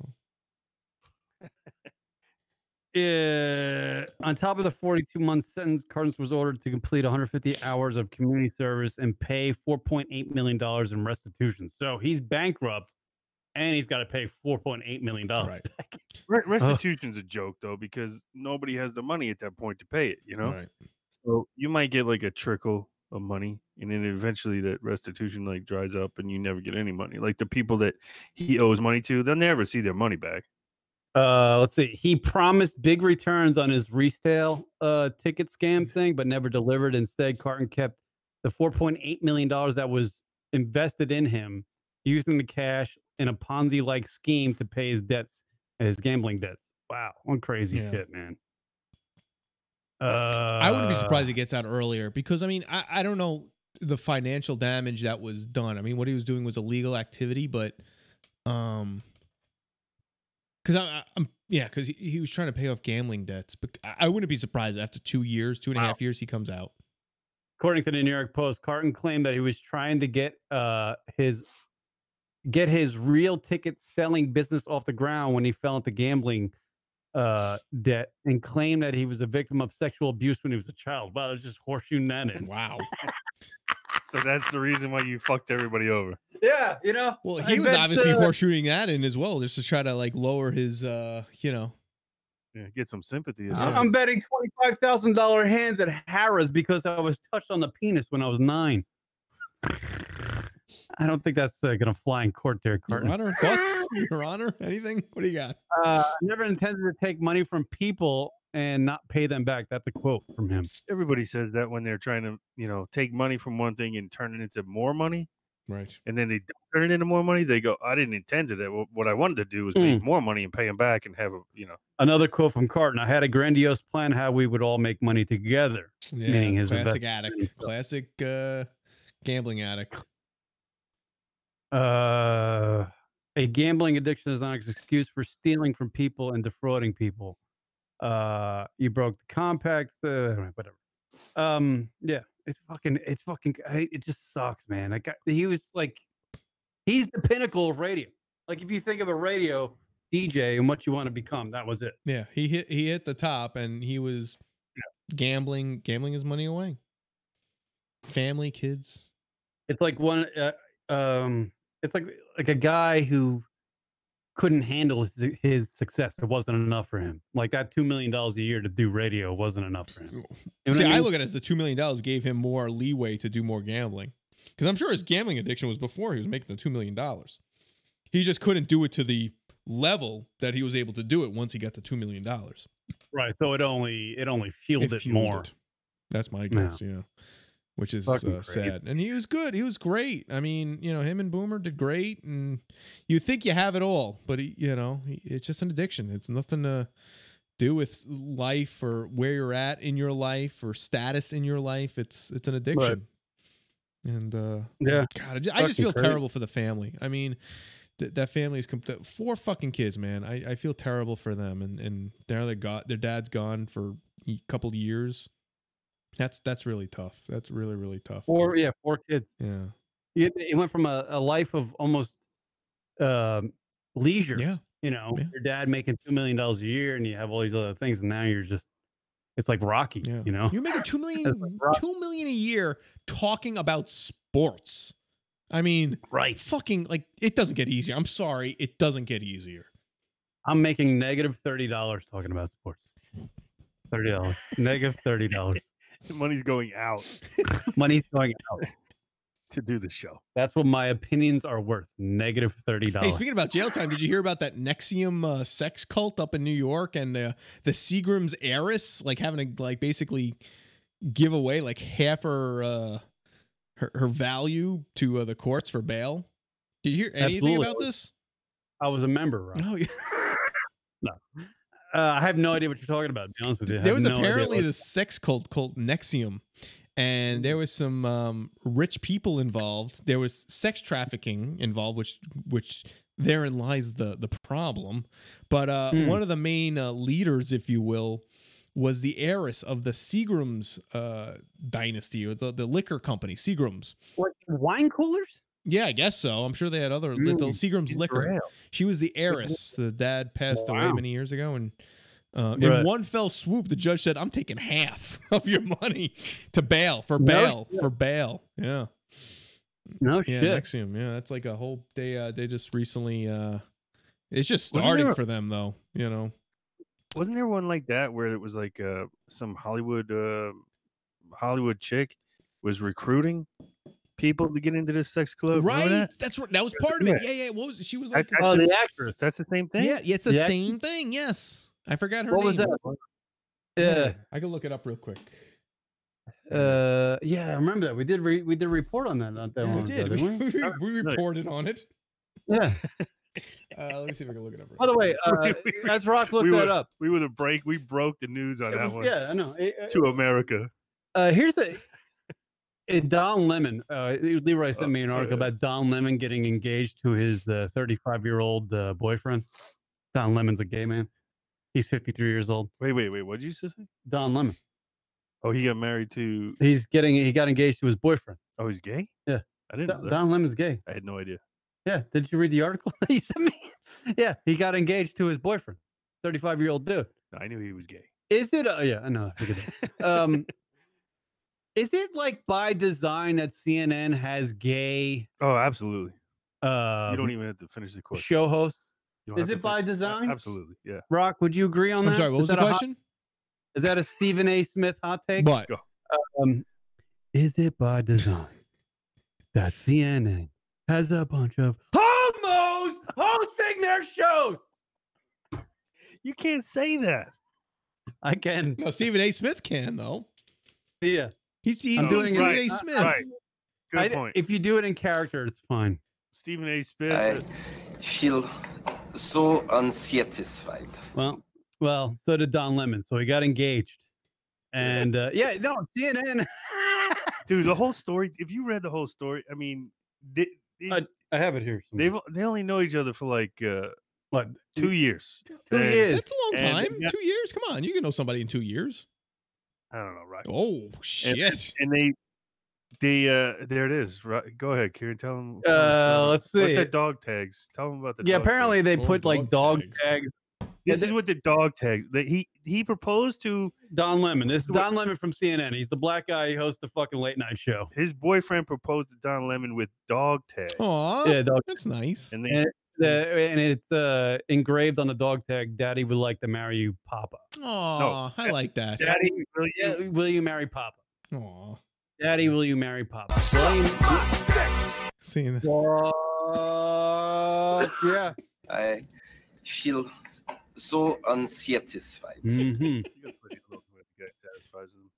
know. On top of the 42-month sentence, Cartons was ordered to complete 150 hours of community service and pay $4.8 million in restitution. So he's bankrupt, and he's got to pay $4.8 million. Right. Restitution's a joke though, because nobody has the money at that point to pay it. You know, Right. so you might get like a trickle of money, and then eventually that restitution like dries up, and you never get any money. Like the people that he owes money to, they'll never see their money back. Let's see. He promised big returns on his resale ticket scam thing, but never delivered. Instead, Carton kept the $4.8 million that was invested in him, using the cash in a Ponzi-like scheme to pay his debts, his gambling debts. Wow, what crazy shit, man. I wouldn't be surprised he gets out earlier, because I mean, I don't know the financial damage that was done. I mean, what he was doing was illegal activity, but because he was trying to pay off gambling debts. But I wouldn't be surprised after 2 years, 2.5 years, he comes out. According to the New York Post, Carton claimed that he was trying to get his real ticket selling business off the ground when he fell into gambling debt, and claimed that he was a victim of sexual abuse when he was a child. Wow, it's just horseshoeing that in. Wow. So that's the reason why you fucked everybody over. Yeah, you know. Well, he was obviously horseshoeing that in as well, just to try to like lower his, you know. Yeah, get some sympathy. I'm betting $25,000 hands at Harrah's because I was touched on the penis when I was 9. I don't think that's going to fly in court there, Your Carton. Honor, thoughts? Your Honor, anything? What do you got? I never intended to take money from people and not pay them back. That's a quote from him. Everybody says that when they're trying to, take money from one thing and turn it into more money. Right. And then they don't turn it into more money. They go, I didn't intend to that. What I wanted to do was make more money and pay them back and have Another quote from Carton. I had a grandiose plan how we would all make money together. Yeah, Meaning his classic investment. addict. Classic gambling addict. A gambling addiction is not an excuse for stealing from people and defrauding people. You broke the compact, whatever. Yeah, it just sucks, man. He was like, he's the pinnacle of radio. Like, if you think of a radio DJ and what you want to become, that was it. Yeah, he hit the top, and he was gambling his money away. Family, kids. It's like it's like a guy who couldn't handle his success. It wasn't enough for him. Like that $2 million a year to do radio wasn't enough for him. You know See, what I I mean? look at it as the $2 million gave him more leeway to do more gambling. Because I'm sure his gambling addiction was before he was making the $2 million. He just couldn't do it to the level that he was able to do it once he got the $2 million. Right. So it only fueled it more. That's my guess, yeah. Which is sad. And he was good. He was great. I mean, him and Boomer did great. And you think you have it all, but it's just an addiction. It's nothing to do with life or where you're at in your life or status in your life. It's an addiction. Right. And yeah, God, I just feel terrible for the family. I mean, that family is 4 fucking kids, man. I feel terrible for them. And now their dad's gone for a couple of years. That's really tough. That's really, really tough. 4 kids. Yeah. It went from a life of almost leisure. Yeah. Your dad making $2 million a year, and you have all these other things, and now you're just, it's like Rocky. Yeah. You're making $2 million a year talking about sports. I mean, right? Fucking it doesn't get easier. I'm sorry, it doesn't get easier. I'm making negative $30 talking about sports. $30, negative $30. Money's going out. Money's going out to do the show. That's what my opinions are worth. Negative $30. Hey, speaking about jail time, did you hear about that Nexium sex cult up in New York and the Seagram's heiress having to basically give away half her value to the courts for bail? Did you hear anything about this? I was a member, right? Oh yeah. No. I have no idea what you're talking about, to be honest with you. There was apparently this sex cult called Nexium, and there was some rich people involved. There was sex trafficking involved, which therein lies the problem. But one of the main leaders, if you will, was the heiress of the Seagram's dynasty, or the liquor company, Seagram's. What, wine coolers? Yeah, I guess so. I'm sure they had other little Seagram's liquor. Real. She was the heiress. The dad passed away many years ago, and in one fell swoop, the judge said, "I'm taking half of your money to bail for bail for bail." Yeah. No shit. Nexium. Yeah, that's like a whole. They just recently. It's just starting for them, though. Wasn't there one like that where it was like some Hollywood chick was recruiting people to get into this sex club? Right. That was part of it. Yeah. What was she was like? The actress. That's the same thing. Yeah, it's the same thing. Yes, I forgot her name. What was that? Yeah, I can look it up real quick. Yeah, I remember that. We did a report on that not that long ago, didn't we? We reported on it. Yeah. Let me see if I can look it up. By the way, as Rock looks that up, we broke the news on that one. Yeah, I know. To America. Here's Don Lemon. Leroy sent me an article about Don Lemon getting engaged to his 35-year-old boyfriend. Don Lemon's a gay man. He's 53 years old. Wait. What did you say? Don Lemon. Oh, he got married to. He got engaged to his boyfriend. Oh, he's gay? Yeah, I didn't know that. Don Lemon's gay. I had no idea. Yeah, did you read the article he sent me? Yeah, he got engaged to his boyfriend, 35-year-old dude. I knew he was gay. Is it? Yeah, I know. I figured that. Is it by design that CNN has gay? Oh, absolutely. You don't even have to finish the question. Show hosts. Is it by design? Absolutely. Yeah. Rock, would you agree on that? I'm sorry. What was the question? Is that a Stephen A. Smith hot take? What? Is it by design that CNN has a bunch of homos hosting their shows. You can't say that. I can. No, Stephen A. Smith can though. Yeah. He's I'm doing Stephen right. A. Smith. Right. Good point. If you do it in character, it's fine. Stephen A. Smith. I feel so unsatisfied. Well, so did Don Lemon. So he got engaged. And CNN. Dude, the whole story. If you read the whole story, I mean, I have it here. they only know each other for like what 2 years. 2 years. That's a long time. 2 years. Come on, you can know somebody in 2 years. I don't know, right? Oh shit! And they there it is. Right, go ahead, Kieran. Tell them. Let's see. What's their dog tags? Tell them about the. Yeah, dog apparently tags. they put like dog tags. This is what the dog tags. That he proposed to Don Lemon. This is Don Lemon from CNN. He's the black guy who hosts the fucking late night show. His boyfriend proposed to Don Lemon with dog tags. Aw, yeah, dog. That's nice. And it's engraved on the dog tag. Daddy would like to marry you, Papa. Oh, I like that. Daddy, will you marry Papa? Aw. Daddy, will you marry Papa? Seeing that. Yeah. I feel so unsatisfied. Mm-hmm.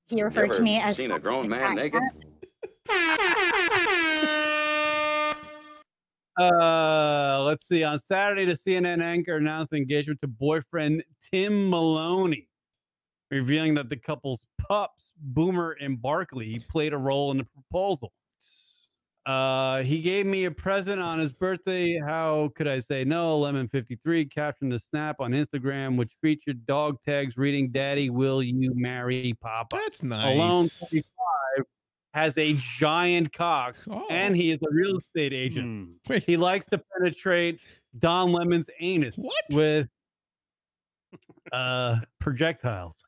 He referred to me as seen a grown man naked. Let's see. On Saturday, the CNN anchor announced engagement to boyfriend Tim Maloney, revealing that the couple's pups, Boomer and Barkley, played a role in the proposal. He gave me a present on his birthday. How could I say no? Lemon53 captioned the snap on Instagram, which featured dog tags reading, Daddy, will you marry Papa? That's nice. Alone 25 has a giant cock, and he is a real estate agent. He likes to penetrate Don Lemon's anus with projectiles.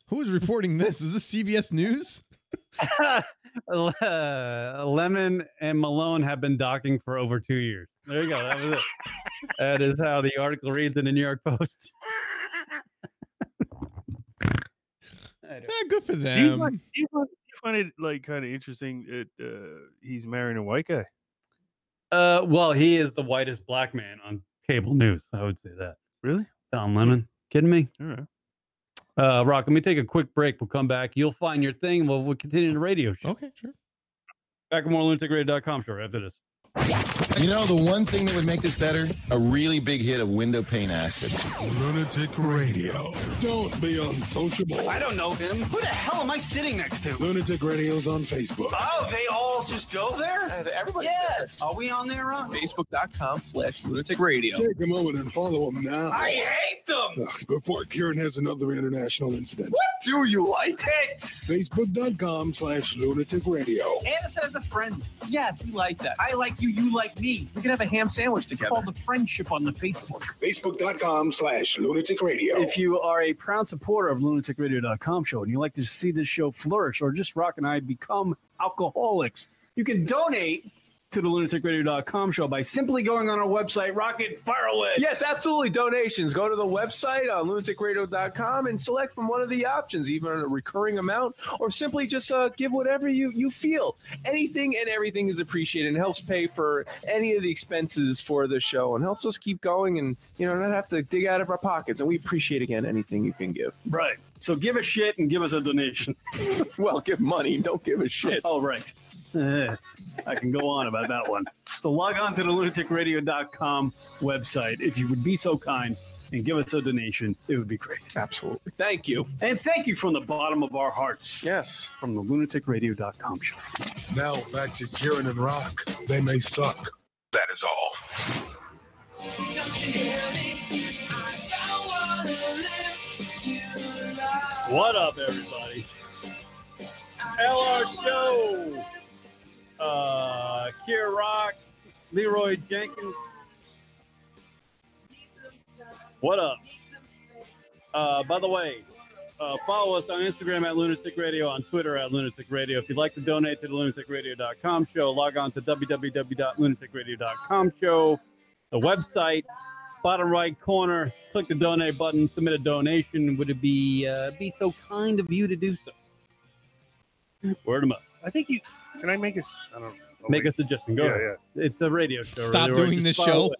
Who is reporting this? Is this CBS News? Lemon and Malone have been docking for over 2 years. There you go. That was it. That is how the article reads in the New York Post. Yeah, good for them. Do you find it like kind of interesting that he's marrying a white guy? Well, he is the whitest black man on cable news. I would say that. Really? Don Lemon. Kidding me? All right. Rock, let me take a quick break. We'll come back. You'll find your thing. We'll continue the radio show. Okay, sure. Back at more LunaticRadio.com show after this. You know, the one thing that would make this better? A really big hit of window pane acid. Lunatic Radio. Don't be unsociable. I don't know him. Who the hell am I sitting next to? Lunatic Radio's on Facebook. Oh, they all just go there? Everybody. Yeah. Are we on there, Ron? Facebook.com/LunaticRadio. Take a moment and follow them now. I hate them. Before Kieran has another international incident. What do you like? Tits. Facebook.com/Lunatic Radio. Anna says a friend. Yes, we like that. I like you, you like me. We can have a ham sandwich together. It's called the friendship on the Facebook. Facebook.com/Lunatic Radio. If you are a proud supporter of LunaticRadio.com show and you like to see this show flourish or just Rock and I become alcoholics, you can donate to the LunaticRadio.com show by simply going on our website, Rocket, fire away. Yes, absolutely. Donations. Go to the website on LunaticRadio.com and select from one of the options, either a recurring amount or simply just give whatever you feel. Anything and everything is appreciated and helps pay for any of the expenses for the show and helps us keep going and not have to dig out of our pockets. And we appreciate, again, anything you can give. Right. So give a shit and give us a donation. Well, give money. Don't give a shit. Oh, right. I can go on about that one. So log on to the LunaticRadio.com website if you would be so kind and give us a donation. It would be great. Absolutely. Thank you. And thank you from the bottom of our hearts. Yes. From the LunaticRadio.com show. Now back to Kieran and Rock. They may suck. That is all. What up, everybody? LR Show. Kier Rock, Leroy Jenkins. What up? By the way, follow us on Instagram at Lunatic Radio, on Twitter at Lunatic Radio. If you'd like to donate to the LunaticRadio.com show, log on to www.lunaticradio.com show, the website, bottom right corner, click the donate button, submit a donation. Would it be so kind of you to do so? Word them up. I think you can. I make it? I don't know. Make a suggestion. Go ahead. Yeah. It's a radio show. Stop really, doing this fire show. away.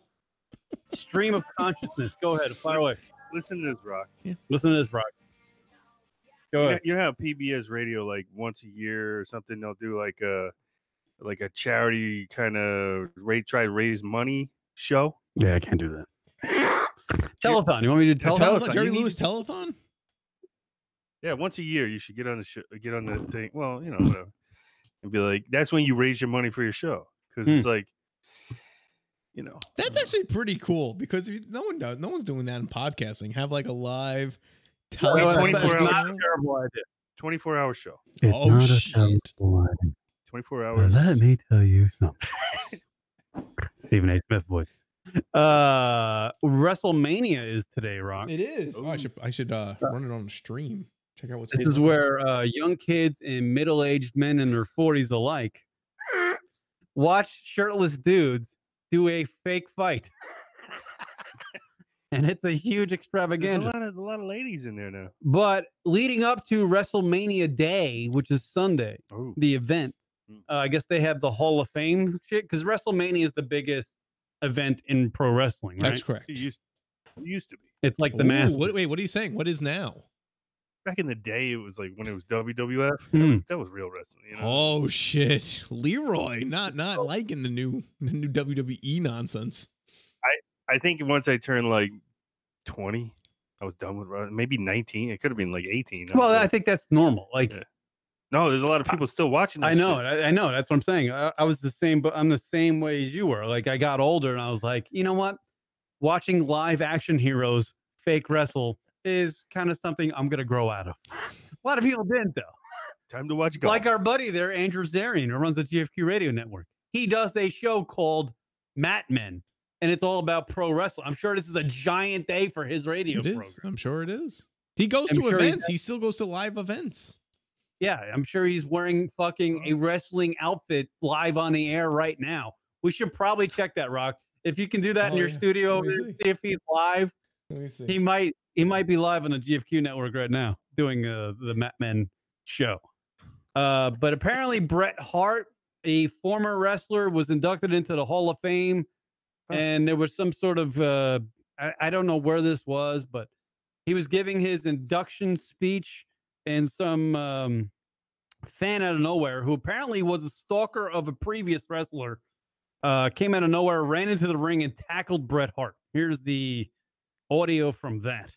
Stream of consciousness. Go ahead. Fire away. Listen to this, Rock. Listen to this, Rock. Go ahead. You know how PBS Radio, like once a year or something, they'll do like a charity kind of try to raise money show. Yeah, I can't do that. Telethon. You want me to do telethon? Jerry Lewis telethon? Yeah, once a year you should get on the get on the thing. Well, you know, whatever, and be like, that's when you raise your money for your show, because it's like, you know, that's actually pretty cool, because no one's doing that in podcasting. Have like a live 24-hour show. It's oh not shit! 24 hours. Let me tell you something. Stephen A. Smith voice. WrestleMania is today, Rock. It is. Oh, I should run it on the stream. Check out what's. This is where young kids and middle-aged men in their 40s alike watch shirtless dudes do a fake fight. And it's a huge extravaganza. There's a lot of ladies in there now. But leading up to WrestleMania Day, which is Sunday, the event, I guess they have the Hall of Fame shit, because WrestleMania is the biggest event in pro wrestling, right? That's correct. It used to be. It's like the Masters. Wait, what are you saying? What is now? Back in the day, it was like when it was WWF. That was real wrestling. You know? Oh shit, Leroy, not liking the new WWE nonsense. I think once I turned like 20, I was done with maybe 19. It could have been like 18. Well, I think that's normal. Like, no, there's a lot of people still watching. I know. I know. That's what I'm saying. I was the same, but I'm the same way as you were. Like, I got older and I was like, you know what? Watching live action heroes fake wrestle is kind of something I'm going to grow out of. A lot of people didn't, though. Time to watch golf. Like our buddy there, Andrew Zarian, who runs the GFQ radio network. He does a show called Mat Men, and it's all about pro wrestling. I'm sure this is a giant day for his radio program. I'm sure it is. He goes to events. He still goes to live events. Yeah, I'm sure he's wearing fucking a wrestling outfit live on the air right now. We should probably check that, Rock. If you can do that in your studio, see if he's live. Let me see. He might be live on the GFQ network right now doing the Mat Men show. But apparently Bret Hart, a former wrestler, was inducted into the Hall of Fame. And there was some sort of, I don't know where this was, but he was giving his induction speech, and some fan out of nowhere, who apparently was a stalker of a previous wrestler, came out of nowhere, ran into the ring, and tackled Bret Hart. Here's the audio from that.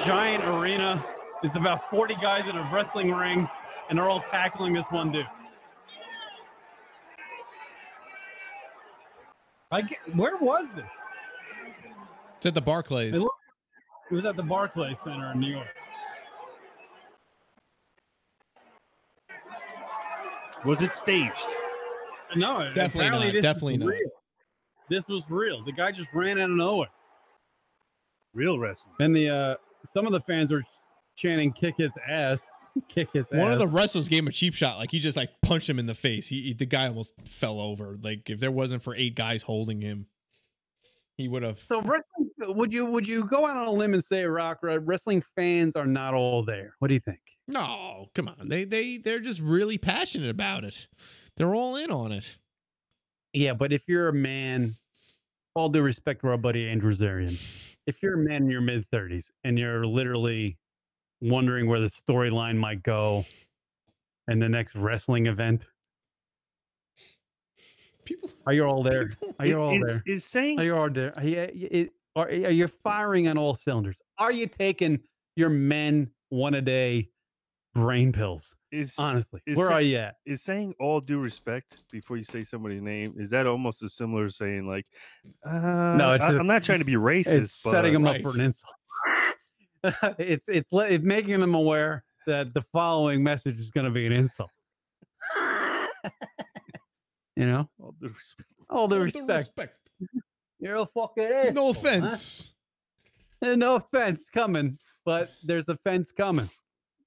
Giant arena. It's about 40 guys in a wrestling ring, and they're all tackling this one dude. Where was this? It's at the Barclays. It was at the Barclays Center in New York. Was it staged? No, definitely not. Real. This was real. The guy just ran out of nowhere. Real wrestling. And some of the fans were chanting, "Kick his ass." Kick his ass. One of the wrestlers gave him a cheap shot. Like, he just like punched him in the face. The guy almost fell over. Like, if there wasn't for 8 guys holding him, he would have. So wrestling, would you go out on a limb and say, Rock, wrestling fans are not all there? What do you think? No, come on. They're just really passionate about it. They're all in on it. Yeah, but if you're a man, all due respect to our buddy Andrew Zarian, if you're a man in your mid-30s and you're literally wondering where the storyline might go in the next wrestling event, are you all there? Are you all there? Are you all there? Are you firing on all cylinders? Are you taking your men one-a-day brain pills? Honestly, where are you at? Is saying all due respect before you say somebody's name, is that almost as similar as saying like, no, I'm not trying to be racist. It's setting them up for an insult. It's making them aware that the following message is going to be an insult. You know, all due respect. All due respect. You're a fucking asshole. No offense. Huh? No offense coming, but there's a fence coming.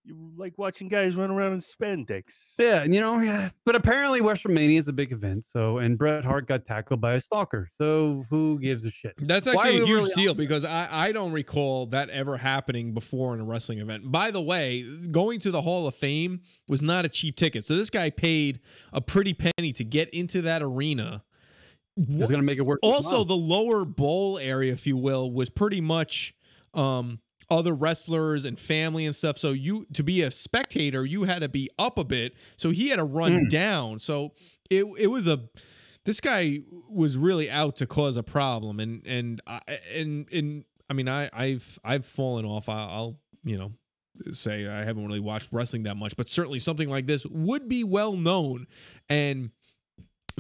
You like watching guys run around in spandex. Yeah, and yeah. But apparently WrestleMania is a big event. So, and Bret Hart got tackled by a stalker. So who gives a shit? That's actually a huge deal because I don't recall that ever happening before in a wrestling event. By the way, going to the Hall of Fame was not a cheap ticket. So this guy paid a pretty penny to get into that arena. It's going to make it work. Also, the lower bowl area, if you will, was pretty much other wrestlers and family and stuff. So to be a spectator, you had to be up a bit. So he had to run down. So it was this guy was really out to cause a problem. And I mean, I've fallen off. I'll say I haven't really watched wrestling that much, but certainly something like this would be well known. And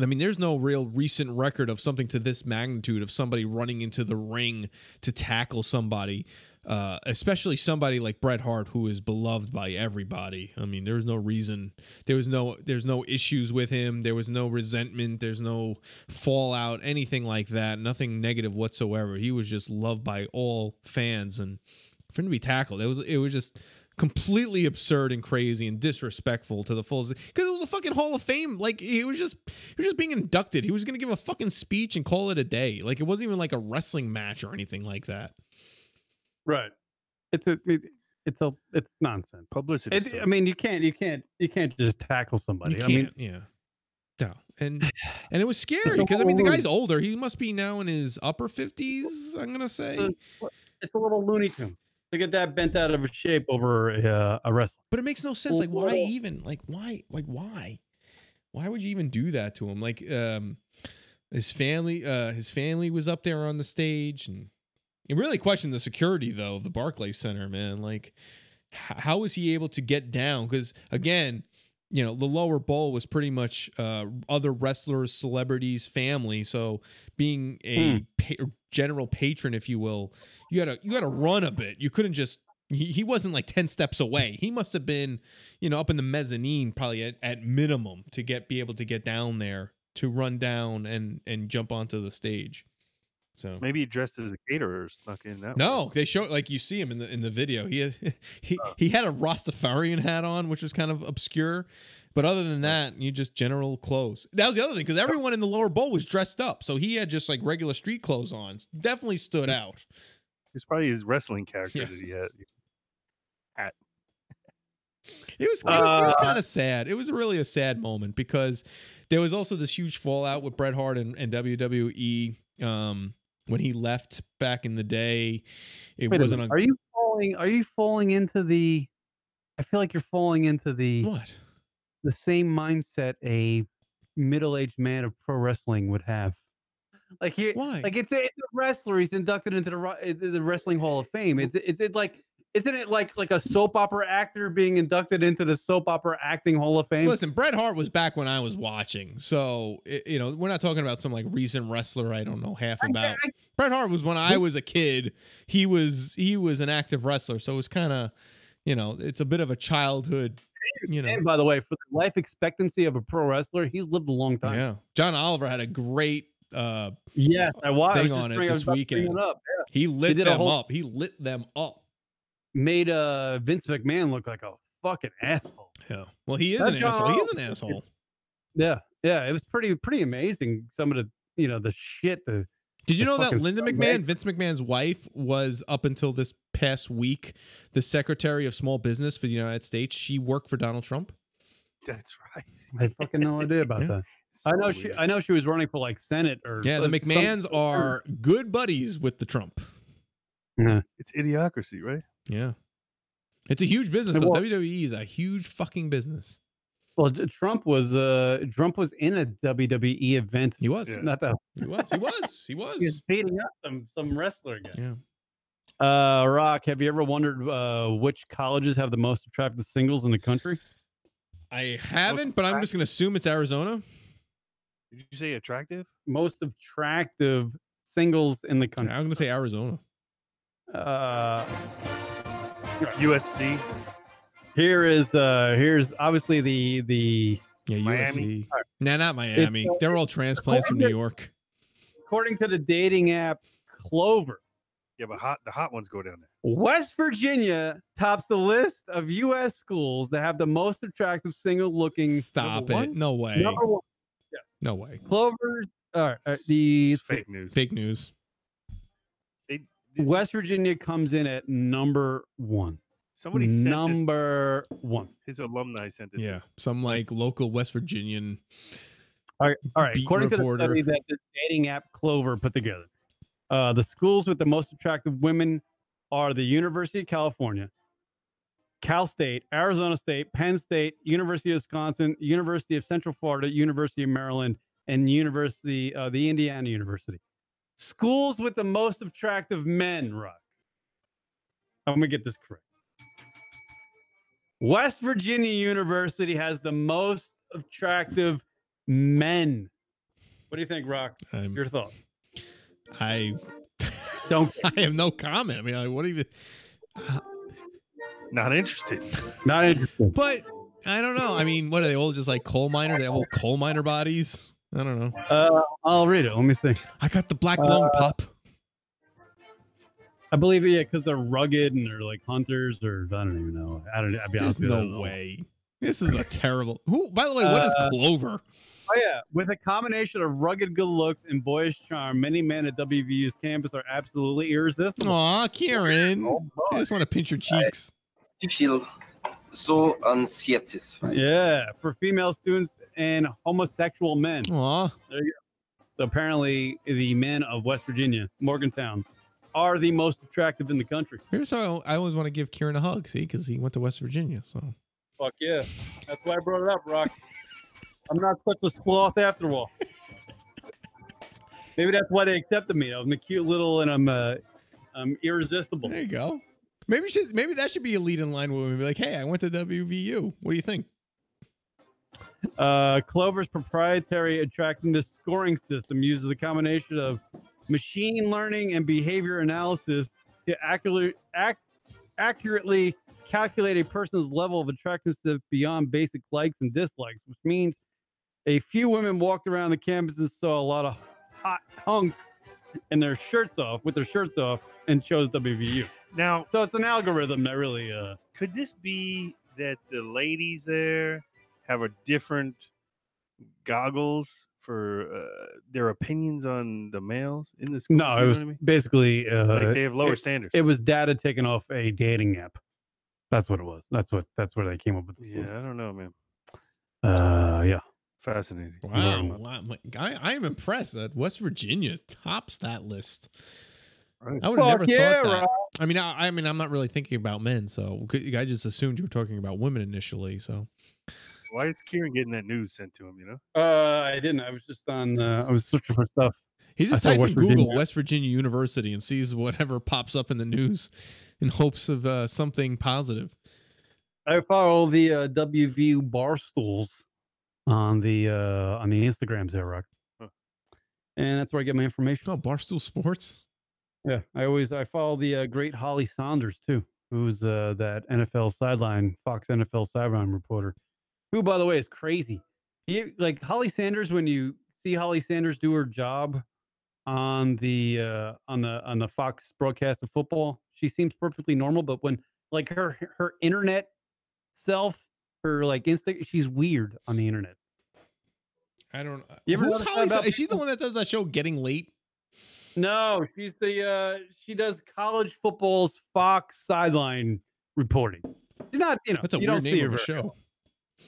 I mean, there's no real recent record of something to this magnitude of somebody running into the ring to tackle somebody, especially somebody like Bret Hart, who is beloved by everybody. I mean, there's no reason. There's no issues with him. There was no resentment. There's no fallout, anything like that. Nothing negative whatsoever. He was just loved by all fans, and for him to be tackled, it was just completely absurd and crazy and disrespectful to the full, because it was a fucking Hall of Fame. Like he was just being inducted. He was gonna give a fucking speech and call it a day. Like it wasn't even like a wrestling match or anything like that. Right. It's nonsense. Publicity. I mean, you can't just tackle somebody. I mean, yeah. No. And it was scary because I mean the guy's older. He must be now in his upper 50s, I'm gonna say. It's a little Looney Tunes to get that bent out of shape over a wrestler. But it makes no sense. Like why even? Like why? Why would you even do that to him? Like his family was up there on the stage, and it really questioned the security though of the Barclays Center, man. Like how was he able to get down? Because again, the lower bowl was pretty much other wrestlers, celebrities, family. So being a general patron, if you will, you gotta run a bit. You couldn't just. He wasn't like 10 steps away. He must have been, up in the mezzanine, probably at minimum, to be able to get down there to run down and jump onto the stage. So maybe he dressed as a caterer, snuck in that. No, they show like you see him in the video. He had a Rastafarian hat on, which was kind of obscure. But other than that, you just general clothes. That was the other thing, because everyone in the lower bowl was dressed up. So he had just like regular street clothes on. Definitely stood out. It's probably his wrestling character that he had. Hat. It was kind of sad. It was really a sad moment because there was also this huge fallout with Bret Hart and WWE when he left back in the day. It wasn't. Are you falling into the? I feel like you're falling into the what? The same mindset a middle-aged man of pro wrestling would have. Like here, why? Like it's a wrestler. He's inducted into the Wrestling Hall of Fame. Isn't it like a soap opera actor being inducted into the Soap Opera Acting Hall of Fame? Listen, Bret Hart was back when I was watching, so we're not talking about some like recent wrestler I don't know half about. Bret Hart was when I was a kid. He was an active wrestler, so it was kind of it's a bit of a childhood. And by the way, for the life expectancy of a pro wrestler, he's lived a long time. Yeah, John Oliver had a great yes, I watched thing on it this weekend. Yeah. He lit them up. He lit them up. Made Vince McMahon look like a fucking asshole. Yeah. Well, he is an asshole. He is an asshole. Yeah. Yeah. It was pretty amazing. Some of the the shit. Did you know that Linda McMahon, Vince McMahon's wife, was up until this past week the Secretary of Small Business for the United States? She worked for Donald Trump. That's right. I had fucking no idea about that. So I know she was running for like Senate or the McMahons are good buddies with the Trump. Yeah. It's idiocracy, right? Yeah. It's a huge business. So WWE is a huge fucking business. Well, Trump was in a WWE event. He was. Yeah. Not that. He was. He was beating up some wrestler guy. Yeah. Rock, have you ever wondered which colleges have the most attractive singles in the country? I haven't, but I'm just going to assume it's Arizona. Did you say attractive? Most attractive singles in the country. I'm going to say Arizona. USC. Here's obviously the Miami. USC. Nah, not Miami. They're all transplants from New York. According to the dating app Clover, Yeah, but the hot ones go down there. West Virginia tops the list of U.S. schools that have the most attractive single-looking. Stop it! One? No way. Number one. Yeah. No way. Clover's. It's fake news. Fake news. West Virginia comes in at number one. Somebody sent number one. His alumni sent it. Yeah, some like local West Virginian. All right. According reporter. to the study that the dating app Clover put together, the schools with the most attractive women are the University of California, Cal State, Arizona State, Penn State, University of Wisconsin, University of Central Florida, University of Maryland, and the Indiana University. Schools with the most attractive men, Rock. I'm going to get this correct. West Virginia University has the most attractive men. What do you think, Rock? Your thought? I have no comment. I mean, what do you? Not interested. Not interested. But I don't know. I mean, what are they all just like coal miner? They have all coal miner bodies. I don't know. I'll read it. Let me see. I got the black lung, Pop. I believe because they're rugged and they're like hunters, or I don't even know. I'll be honest with you. There's no way. This is a terrible. Who? By the way, what is Clover? Oh yeah, with a combination of rugged good looks and boyish charm, many men at WVU's campus are absolutely irresistible. Aw, Kieran, I just want to pinch your cheeks. I feel so unsatisfied. Yeah, for female students and homosexual men. Aw. There you go. So apparently, the men of West Virginia, Morgantown, are the most attractive in the country. Here's how I always want to give Kieran a hug, see, because he went to West Virginia. So, fuck yeah, that's why I brought it up, Rock. I'm not such a sloth after all. Maybe that's why they accepted me. I'm a cute little, and I'm irresistible. There you go. Maybe that should be a lead in line with me. Be like, hey, I went to WVU. What do you think? Clover's proprietary attractiveness scoring system uses a combination of machine learning and behavior analysis to accurately calculate a person's level of attractiveness beyond basic likes and dislikes, which means a few women walked around the campus and saw a lot of hot hunks with their shirts off, and chose WVU. Now, so it's an algorithm that really. Could this be that the ladies there have a different goggles for their opinions on the males in the school? No, it was basically like they have lower standards. It was data taken off a dating app. That's what it was. That's where they came up with this. Yeah, I don't know, man. Yeah. Fascinating. Wow. I am impressed that West Virginia tops that list. Right. I would have never thought that. Right. I mean, I'm not really thinking about men, so I just assumed you were talking about women initially. So why is Kieran getting that news sent to him? You know, I didn't. I was just on. I was searching for stuff. He just types in Google West Virginia University and sees whatever pops up in the news, in hopes of something positive. I follow the WVU bar stools on the Instagrams there, Rock. Huh. And that's where I get my information. Oh, Barstool Sports. Yeah, I follow the great Holly Saunders too, who's that Fox NFL sideline reporter, who, by the way, is crazy. Like Holly Sanders, when you see Holly Sanders do her job on the Fox broadcast of football, she seems perfectly normal. But when like her internet self, her like she's weird on the internet. I don't. Who's Holly? Is she the one that does that show Getting Late? No, she's she does college football's Fox sideline reporting. She's not, That's a weird name of a show.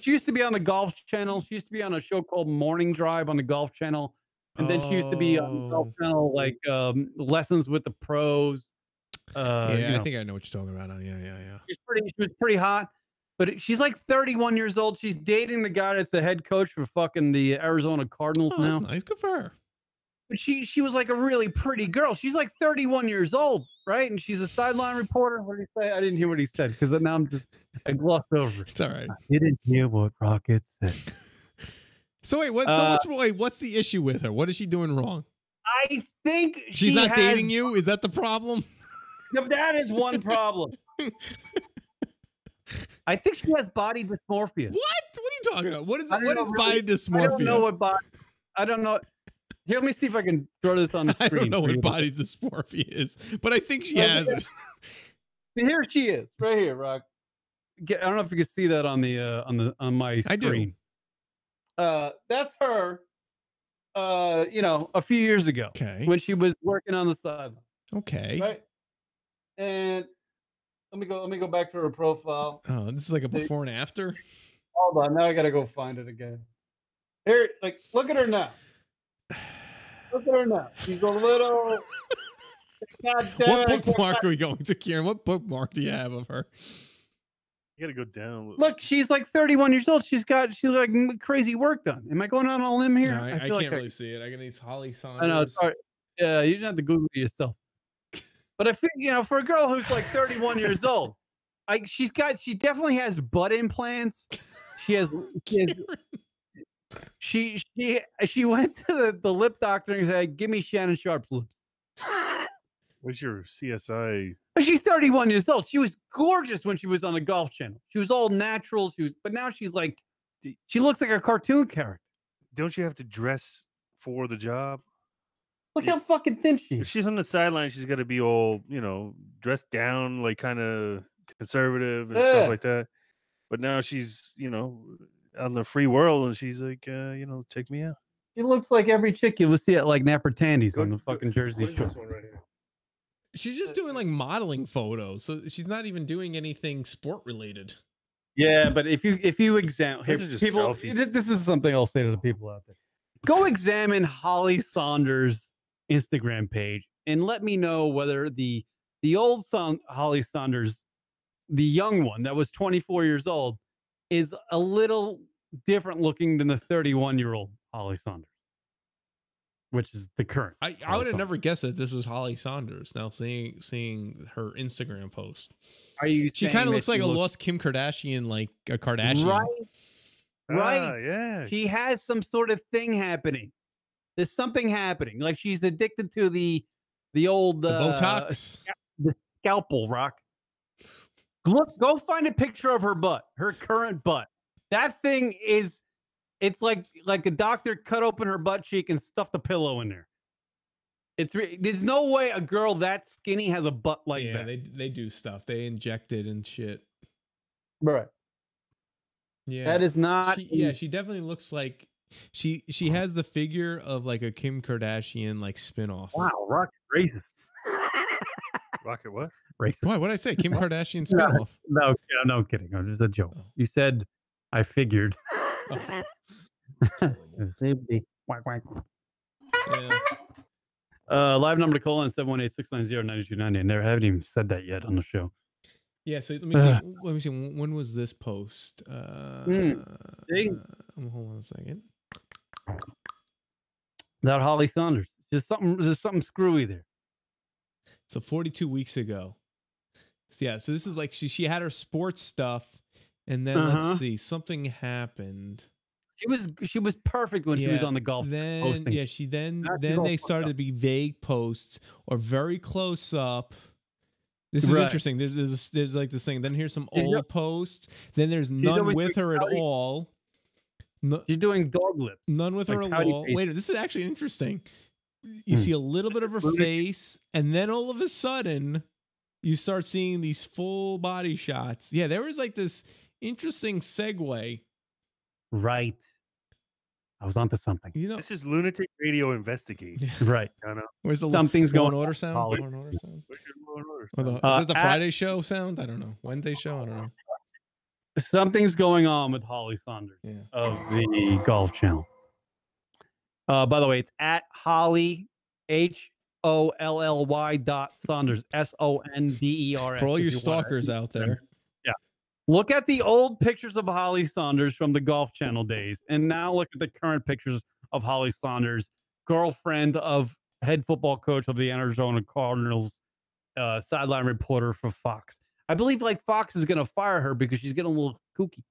She used to be on the Golf Channel. She used to be on a show called Morning Drive on the Golf Channel, and then she used to be on the Golf Channel like Lessons with the Pros. I think I know what you're talking about. Yeah. She was pretty hot, but she's like 31 years old. She's dating the guy that's the head coach for fucking the Arizona Cardinals now. That's nice. Good for her. But she was like a really pretty girl. She's like 31 years old, right? And she's a sideline reporter. What did he say? I didn't hear what he said because now I glossed over. It's all right. I didn't hear what Rocket said. So wait, what's the issue with her? What is she doing wrong? I think she's not dating you. Is that the problem? No, that is one problem. I think she has body dysmorphia. What? What are you talking about? What is body dysmorphia? I don't know what body. I don't know. Here, let me see if I can throw this on the I screen. don't know for you. what body dysmorphia is, but I think she has it. Here she is, right here, Rock. I don't know if you can see that on my screen. I do. That's her. A few years ago, when she was working on the sideline. Okay. Right. And let me go back to her profile. Oh, this is like a before and after. Hold on, now I gotta go find it again. Here, look at her now. Look at her now. She's a little. What bookmark are we going to, Kieran? What bookmark do you have of her? You gotta go down. Look, she's like 31 years old. She's like crazy work done. Am I going on a limb here? No, I feel can't really see it. I got these Holly Saunders. I know. Sorry. Yeah, you just have to Google it yourself. But I think, for a girl who's like 31 years old, she definitely has butt implants. She went to the lip doctor and said, "Give me Shannon Sharp's lips." What's your CSI? But she's 31 years old. She was gorgeous when she was on the Golf Channel. She was all natural. But now she's like, she looks like a cartoon character. Don't you have to dress for the job? Look how fucking thin she is. If she's on the sideline, she's got to be all, dressed down, like kind of conservative and stuff like that. But now she's, on the free world, and she's like, take me out. She looks like every chick you will see at like Napper Tandy's on the fucking Jersey Shore. This one right here. She's just doing like modeling photos, so she's not even doing anything sport related. Yeah, but if you examine, These are just people, selfies. this is something I'll say to the people out there. Go examine Holly Saunders' Instagram page and let me know whether the old Holly Saunders, the young one that was 24 years old, is a little different looking than the 31-year-old Holly Saunders, which is the current. I would have never guessed that this was Holly Saunders. Now seeing her Instagram post, she kind of looks like a lost Kim Kardashian, like a Kardashian, right? Yeah, she has some sort of thing happening. There's something happening. Like she's addicted to the old Botox, the scalpel, Rock. Look, go find a picture of her butt, her current butt. That thing is, it's like a doctor cut open her butt cheek and stuffed a pillow in there. There's no way a girl that skinny has a butt like that. Yeah, they do stuff. They inject it and shit. Right. Yeah, that is not. She definitely looks like she has the figure of like a Kim Kardashian like spinoff. Wow, Rocket racist. Rocket what? Racist. Why? What did I say? Kim Kardashian spinoff? No kidding. It was a joke. You said I figured. Quack, quack. Yeah. Live number to call in 718-690-9290. I never haven't even said that yet on the show. Yeah, so let me see. Let me see. When was this post? See? Hold on a second. That Holly Saunders. There's something screwy there. So 42 weeks ago. So yeah, so this is like she had her sports stuff, and then let's see, something happened. She was perfect when she was on the golf. Then posting. Then they started to be vague posts or very close up. This is interesting. There's like this thing. Then here's some old posts. Then there's none with her at all. No, she's doing dog lips. None with her at all. Wait, this is actually interesting. You see a little bit of her face, and then all of a sudden, you start seeing these full body shots. Yeah, there was like this interesting segue. Right. I was onto something. This is Lunatic Radio Investigates. Right. I know. Where's the something's Law going and Order sound? Law and Order sound. Is it the Friday show sound? I don't know. Wednesday show? I don't know. Something's going on with Holly Saunders of the Golf Channel. By the way, it's at Holly HOLLY Saunders SONDERS. For all you stalkers out there. Yeah. Look at the old pictures of Holly Saunders from the Golf Channel days, and now look at the current pictures of Holly Saunders, girlfriend of head football coach of the Arizona Cardinals, sideline reporter for Fox. I believe like Fox is going to fire her because she's getting a little kooky.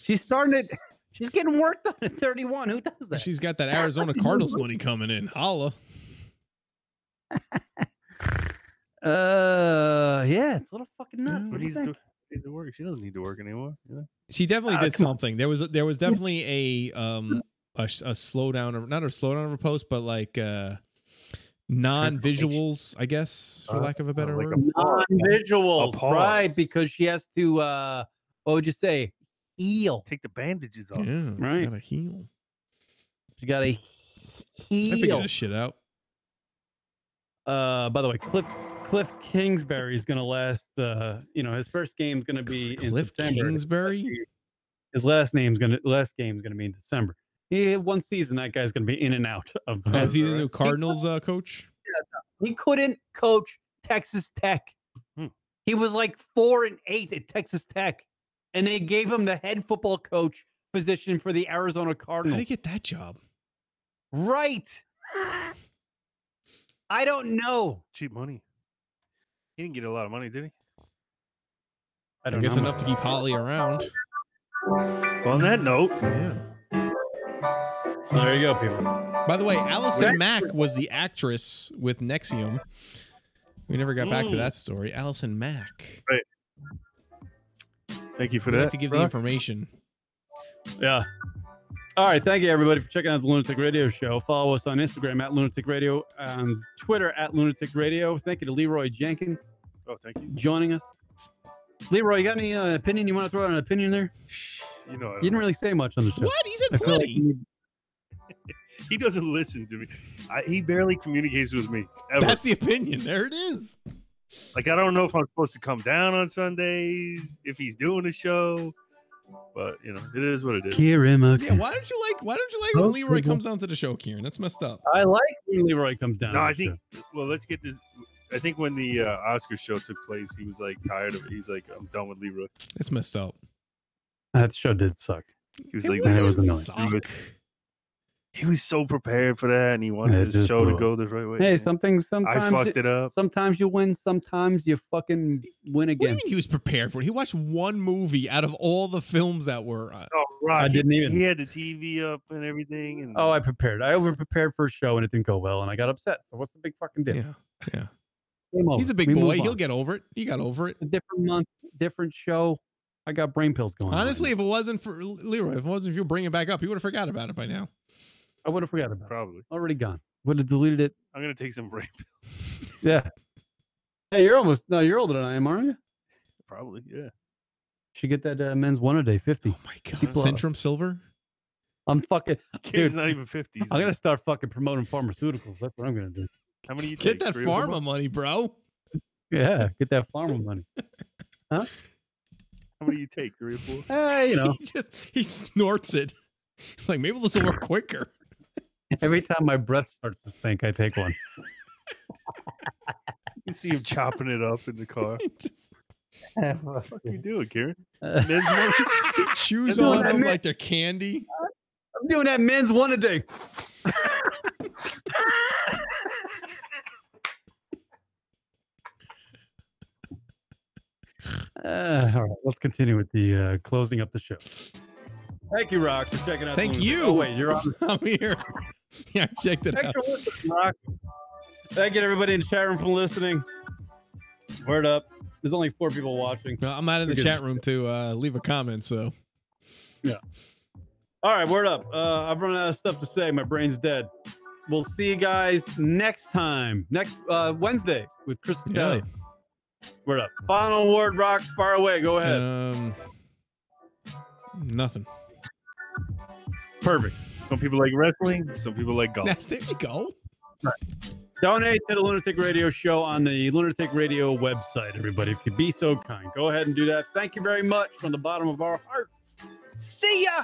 She's starting it. She's getting work done at 31. Who does that? She's got that Arizona Cardinals money coming in. Holla. Yeah, it's a little fucking nuts. What needs to work? She doesn't need to work anymore. Yeah. She definitely did something. There was definitely a slowdown, or not a slowdown of a post, but like non-visuals, I guess, for lack of a better word. Non-visuals, right? Because she has to. What would you say? Heal. Take the bandages off. Yeah, right. Gotta heal. She got to I figured heal. this shit out. By the way, Cliff Kingsbury is going to last. His first game's going to be in September. Kingsbury. His last game's going to be in December. He had one season. That guy's going to be in and out of the. Is he the new Cardinals coach? He couldn't coach Texas Tech. He was like 4-8 at Texas Tech, and they gave him the head football coach position for the Arizona Cardinals. How did he get that job? Right. I don't know. Cheap money. He didn't get a lot of money, did he? I guess enough to keep Holly around. On that note, yeah. Well, there you go, people. By the way, Allison Mack was the actress with Nexium. We never got back to that story. Allison Mack. Right. Thank you for We that. have to give the information. Yeah. All right. Thank you, everybody, for checking out the Lunatic Radio Show. Follow us on Instagram at Lunatic Radio, on Twitter at Lunatic Radio. Thank you to Leroy Jenkins. Oh, thank you. Joining us. Leroy, you got any opinion? You want to throw out an opinion there? You know, You didn't really say much on the show. What? He said plenty. He doesn't listen to me. He barely communicates with me. Ever. That's the opinion. There it is. Like, I don't know if I'm supposed to come down on Sundays, if he's doing a show, but it is what it is. Yeah, why don't you like when Leroy comes down to the show, Kieran? That's messed up. I like when Leroy comes down. No, I think. Well, let's get this. I think when the Oscar show took place, he was like tired of it. He's like, I'm done with Leroy. It's messed up. That show did suck. He was like, it was annoying. He was so prepared for that, and he wanted his show to go the right way. Hey, sometimes I fucked it up. Sometimes you win, sometimes you fucking win What do again. you mean he was prepared for it? He watched one movie out of all the films that were. Oh, right. I didn't even. He had the TV up and everything. And I prepared. I over prepared for a show and it didn't go well, and I got upset. So what's the big fucking deal? Yeah. Game over. He's a big We boy. move He'll on. get over it. He got over it. A different month, different show. I got brain pills going. Honestly, if it wasn't for Leroy, if it wasn't for you bringing it back up, he would have forgot about it by now. I would have forgot about it. Probably. Already gone. Would have deleted it. I'm gonna take some brain pills. Yeah. Hey, you're you're older than I am, aren't you? Probably, yeah. Should get that men's 1 a day 50. Oh my god. Centrum Silver? I'm fucking Kid's dude, not even 50. I'm gonna start fucking promoting pharmaceuticals. That's what I'm gonna do. How many you Get take? that 3 or 4 pharma money, bro. Yeah, get that pharma money. Huh? How many you take? 3 or 4? Hey, he snorts it. It's like, maybe this will work quicker. Every time my breath starts to stink, I take one. You see him chopping it up in the car. What the fuck are you doing, Kieran? Chews on them like they're candy. I'm doing that men's 1 a day. All right, let's continue with the closing up the show. Thank you, Rock, for checking out. Thank you. Oh wait, you're on. I'm here. Yeah, I checked it out. Rock. Thank you to everybody in the chat room for listening. Word up. There's only 4 people watching. No, I'm not in the chat room to leave a comment, so. Yeah. All right, word up. I've run out of stuff to say. My brain's dead. We'll see you guys next time. Next Wednesday with Chris Kelly. Word up. Final word, Rock. Far away. Go ahead. Nothing. Perfect. Some people like wrestling. Some people like golf. There you go. Right. Donate to the Lunatic Radio Show on the Lunatic Radio website, everybody. If you'd be so kind, go ahead and do that. Thank you very much from the bottom of our hearts. See ya!